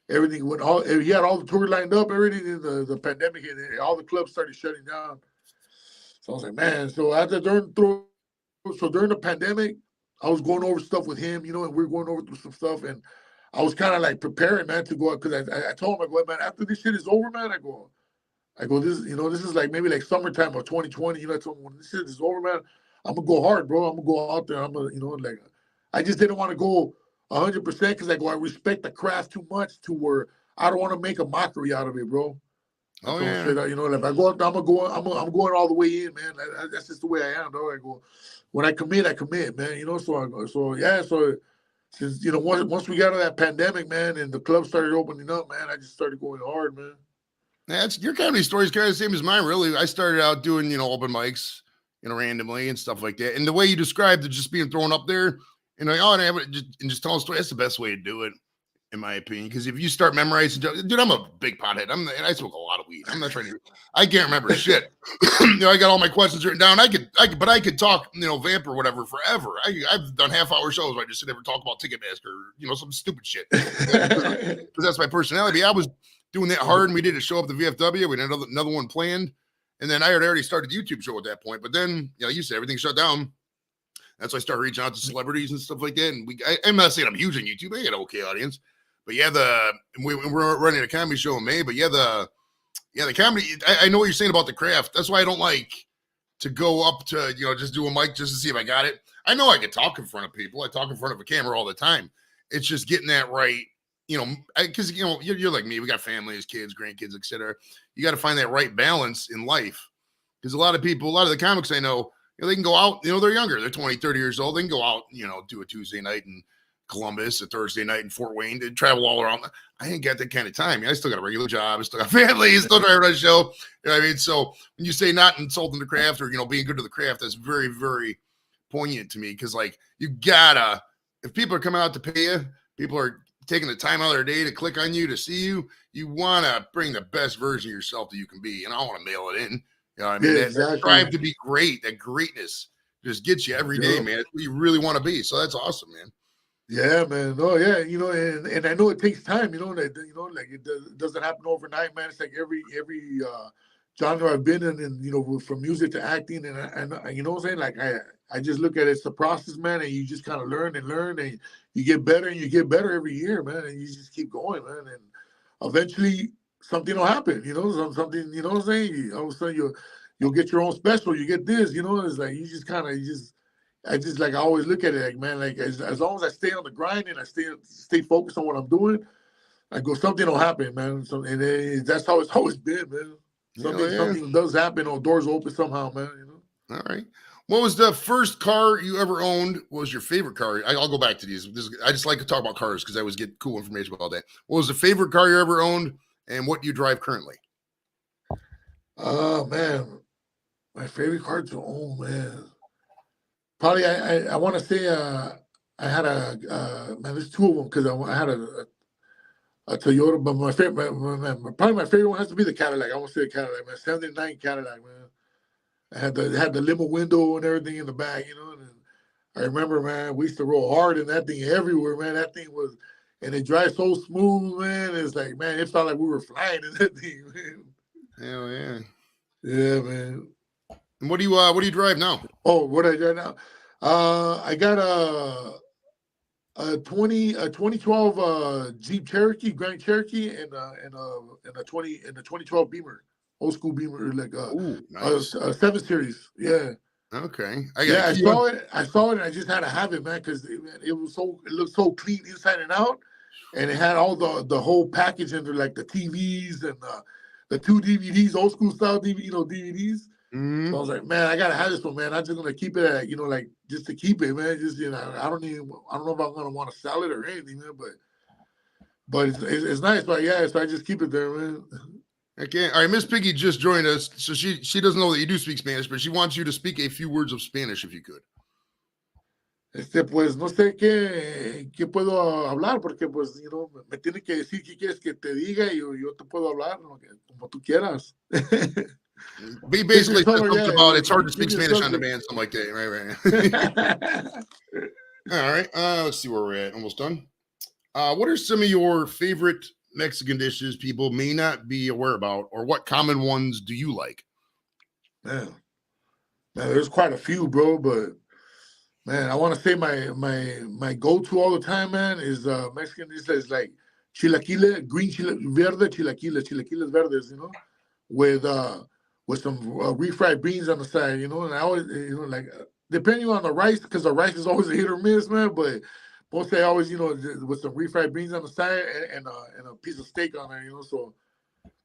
everything went all. He had all the tour lined up, everything. And the pandemic hit, and all the clubs started shutting down. So I was like, man. So during the pandemic, I was going over stuff with him, and we were going over through some stuff, and I was kind of like preparing, man, to go out because I told him, I go, man, after this shit is over, man, I go, this is like maybe like summertime of 2020. I told him, when this shit is over, man, I'm gonna go hard, bro. I'm gonna go out there. I'm gonna, like, I just didn't want to go 100% because I respect the craft too much to where I don't want to make a mockery out of it, bro. Oh yeah. Straight out, like if I go out there, I'm going all the way in, man. That's just the way I am, though. I go, when I commit, man. So since once we got out of that pandemic, man, and the club started opening up, man, I just started going hard, man. Yeah, your comedy stories kind of the same as mine, really. I started out doing open mics, randomly and stuff like that. And the way you described it, just being thrown up there, and like, oh, and just tell a story. That's the best way to do it, in my opinion. Because if you start memorizing, dude, I'm a big pothead. And I smoke a lot of weed. I'm not trying to. I can't remember shit. I got all my questions written down. I could talk, Vamp or whatever forever. I've done half-hour shows where I just sit there and talk about Ticketmaster, some stupid shit. Because that's my personality. I was doing that hard, and we did a show up the VFW. We had another one planned, and then I had already started a YouTube show at that point. But then, you said everything shut down. That's why I started reaching out to celebrities and stuff like that. And I'm not saying I'm huge on YouTube. I got an okay audience. But we're running a comedy show in May. But the comedy, I know what you're saying about the craft. That's why I don't like to go up to, just do a mic just to see if I got it. I know I can talk in front of people. I talk in front of a camera all the time. It's just getting that right, because, you're like me. We got families, kids, grandkids, etc. You got to find that right balance in life. Because a lot of the comics I know, they can go out, they're younger. They're 20, 30 years old. They can go out, do a Tuesday night in Columbus, a Thursday night in Fort Wayne. They travel all around. I ain't got that kind of time. I still got a regular job. I still got family. I still drive a show. You know what I mean? So when you say not insulting the craft or, being good to the craft, that's very, very poignant to me. Because, like, you gotta, if people are coming out to pay you, people are taking the time out of their day to click on you, to see you, you want to bring the best version of yourself that you can be. And I want to mail it in. You know what I mean? That strive to be great, that greatness just gets you every day, man. It's what you really want to be. So that's awesome, man. Yeah, man. Oh, yeah. And I know it takes time. Like it doesn't happen overnight, man. It's like every genre I've been in, and from music to acting, and you know what I'm saying. Like I just look at it, it's a process, man, and you just kind of learn, and you get better, and you get better every year, man, and you just keep going, man, and eventually something will happen, something, you know what I'm saying? All of a sudden you'll get your own special, you get this, it's like I just always look at it like, man, like as long as I stay on the grind and I stay focused on what I'm doing, I go, something will happen, man. And that's how it's always been, man. Something does happen, or doors open somehow, man. All right. What was the first car you ever owned? What was your favorite car? I'll go back to these. I just like to talk about cars because I always get cool information about that. What was the favorite car you ever owned, and what do you drive currently? Oh, man. My favorite car to own, man. Probably, I want to say I had man, there's two of them because I had a Toyota, but my favorite, probably my favorite one has to be the Cadillac. I want to say the Cadillac, man. 79 Cadillac, man. I had the limo window and everything in the back, and I remember, man, we used to roll hard in that thing everywhere, man. That thing was, and it drives so smooth, man. It's like, man, it felt like we were flying in that thing, man. Hell yeah. Yeah, man. And what do you drive now? Oh, what I drive now? I got a 2012 Jeep Cherokee, Grand Cherokee, and a 2012 Beamer, old school Beamer, like nice. a 7 Series. Yeah. Okay. I saw it. I saw it, and I just had to have it, man, because it looked so clean inside and out. and it had all the whole package in there, like the TVs and the 2 DVDs, old school style DVDs. Mm-hmm. So I was like, man, I gotta have this one, man. I'm just gonna keep it at, like, just to keep it, man. Just, I don't know if I'm gonna want to sell it or anything, man, but it's nice. But yeah, so I just keep it there, man. Okay. All right, Miss Piggy just joined us, so she doesn't know that you do speak Spanish, but she wants you to speak a few words of Spanish if you could. Pues no sé qué puedo hablar, porque pues, me tiene que decir qué quieres que te diga y yo te puedo hablar como tú quieras. He basically said something about it's hard to speak give me Spanish on something. demand, something like that. Right. All right. Let's see where we're at. Almost done. What are some of your favorite Mexican dishes people may not be aware about, or what common ones do you like? Man, there's quite a few, bro, but man, I want to say my go-to all the time, man, is Mexican dishes like chilaquiles, green chilaquiles verdes, with some refried beans on the side, and I always, like, depending on the rice, because the rice is always a hit or miss, man, but mostly I always, with some refried beans on the side and a piece of steak on there, so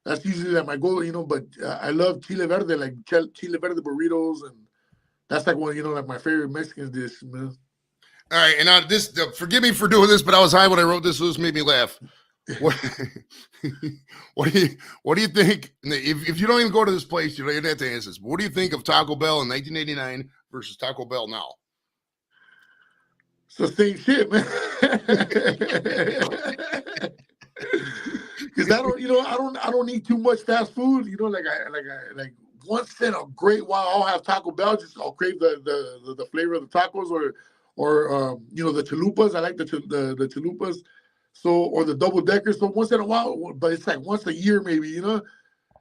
that's usually like my goal, but I love chile verde, like chile verde burritos, and that's like one, like my favorite Mexican dish, man. All right, and now this, forgive me for doing this, but I was high when I wrote this, so this made me laugh. What do you think? If you don't even go to this place, you don't even have to answer this. But what do you think of Taco Bell in 1989 versus Taco Bell now? It's the same shit, man. Because I don't need too much fast food. Like once in a great while, I'll have Taco Bell. I'll crave the flavor of the tacos, or the chalupas. I like the chalupas. So, or the double decker. So once in a while, but it's like once a year, maybe,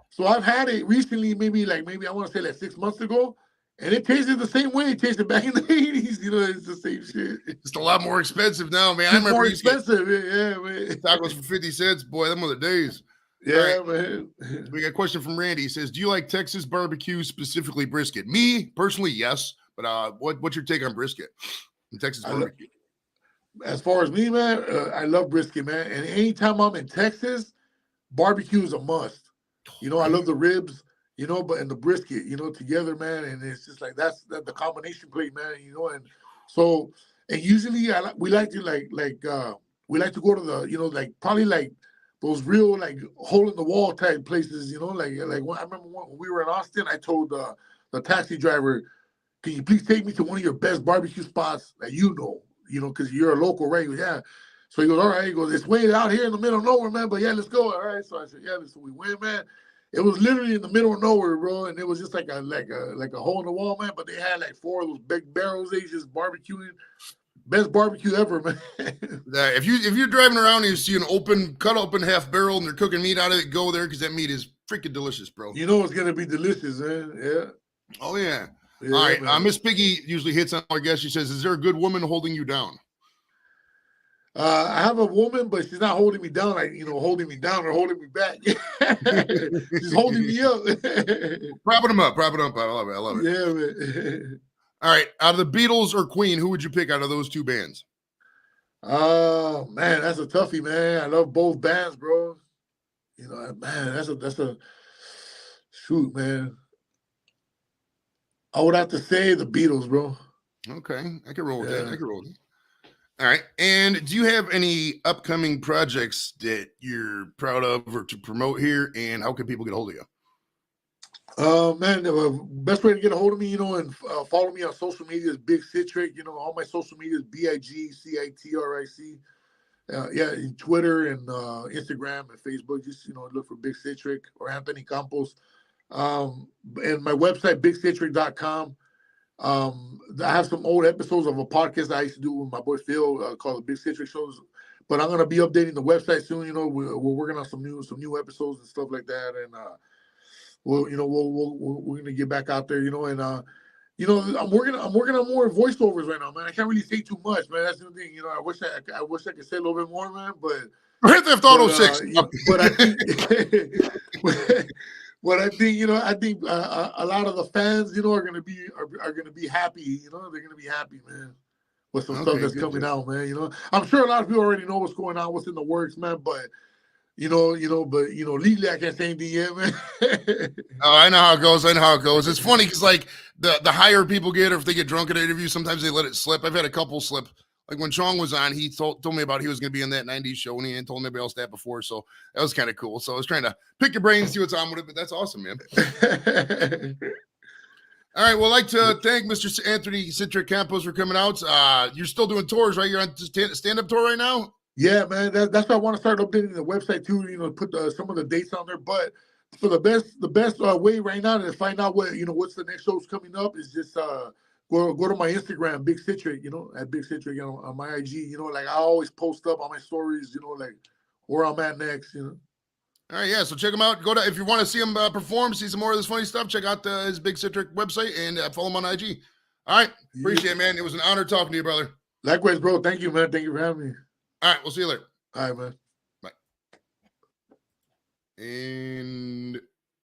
So I've had it recently, maybe I want to say like 6 months ago, and it tasted the same way it tasted back in the 80s. It's the same shit. It's a lot more expensive now, man. It's more expensive, yeah, man. Tacos for 50 cents, boy. Them other days. Yeah, right, man. We got a question from Randy. He says, "Do you like Texas barbecue, specifically brisket?" Me personally, yes. But what's your take on brisket and Texas barbecue? As far as me, man, I love brisket, man. And anytime I'm in Texas, barbecue is a must. I love the ribs, but and the brisket, together, man. And it's just like that's the combination plate, man. And so, and usually we like to go to the, like probably like those real like hole in the wall type places, like when I remember when we were in Austin, I told the taxi driver, "Can you please take me to one of your best barbecue spots that because you're a local, right?" Yeah. So he goes, "All right." He goes, "It's way out here in the middle of nowhere, man. But yeah, let's go." All right. So I said, "Yeah." So we went, man. It was literally in the middle of nowhere, bro, and it was just like a hole in the wall, man. But they had like 4 of those big barrels. They just barbecuing. Best barbecue ever, man. If you're driving around and you see an cut open half barrel and they're cooking meat out of it, go there because that meat is freaking delicious, bro. It's gonna be delicious, man. Yeah. Oh yeah. All right. Miss Piggy usually hits on our guest. She says, "Is there a good woman holding you down?" I have a woman, but she's not holding me down, like, holding me down or holding me back. She's holding me up. Propping him up. I love it. Yeah, man. All right. Out of the Beatles or Queen, who would you pick out of those two bands? Oh, man, that's a toughie, man. I love both bands, bro. Man, that's a shoot, man. I would have to say the Beatles, bro. Okay. I can roll with that. All right. And do you have any upcoming projects that you're proud of or to promote here? And how can people get a hold of you? Man, the best way to get a hold of me, and follow me on social media is Big Citric. All my social media is BIGCITRIC. Twitter and Instagram and Facebook. Just, look for Big Citric or Anthony Campos. And my website, bigcitric.com. I have some old episodes of a podcast I used to do with my boy Phil called the Big Citric Shows. But I'm gonna be updating the website soon. We're working on some new episodes and stuff like that. And we're gonna get back out there. And I'm working on more voiceovers right now, man. I can't really say too much, man. That's the thing. I wish I could say a little bit more, man. But Grand Theft Auto 6. But I think. But I think a lot of the fans, are gonna be happy. They're gonna be happy, man, with some stuff Okay, that's good coming deal. out, man. You know, I'm sure a lot of people already know what's going on, what's in the works, man. But legally I can't say anything yet, man. Oh, I know how it goes. I know how it goes. It's funny because like the higher people get, or if they get drunk at an interview, sometimes they let it slip. I've had a couple slip. Like when Chong was on, he told me about he was going to be in that 90s show, and he hadn't told anybody else that before. So that was kind of cool. So I was trying to pick your brain and see what's on with it, but that's awesome, man. All right. Well, I'd like to thank Mr. Anthony Citric Campos for coming out. You're still doing tours, right? You're on stand-up tour right now? Yeah, man. That's why I want to start updating the website too. You know, put some of the dates on there. But for the best way right now to find out what's the next show's coming up is just go to my Instagram, Big Citric. You know, at Big Citric, on my IG. You know, like I always post up on my stories. You know, like where I'm at next. You know. All right, yeah. So check him out. Go to if you want to see him perform, see some more of this funny stuff. Check out his Big Citric website and follow him on IG. All right, appreciate it, man. It was an honor talking to you, brother. Likewise, bro. Thank you, man. Thank you for having me. All right, we'll see you later. All right, man. Bye. And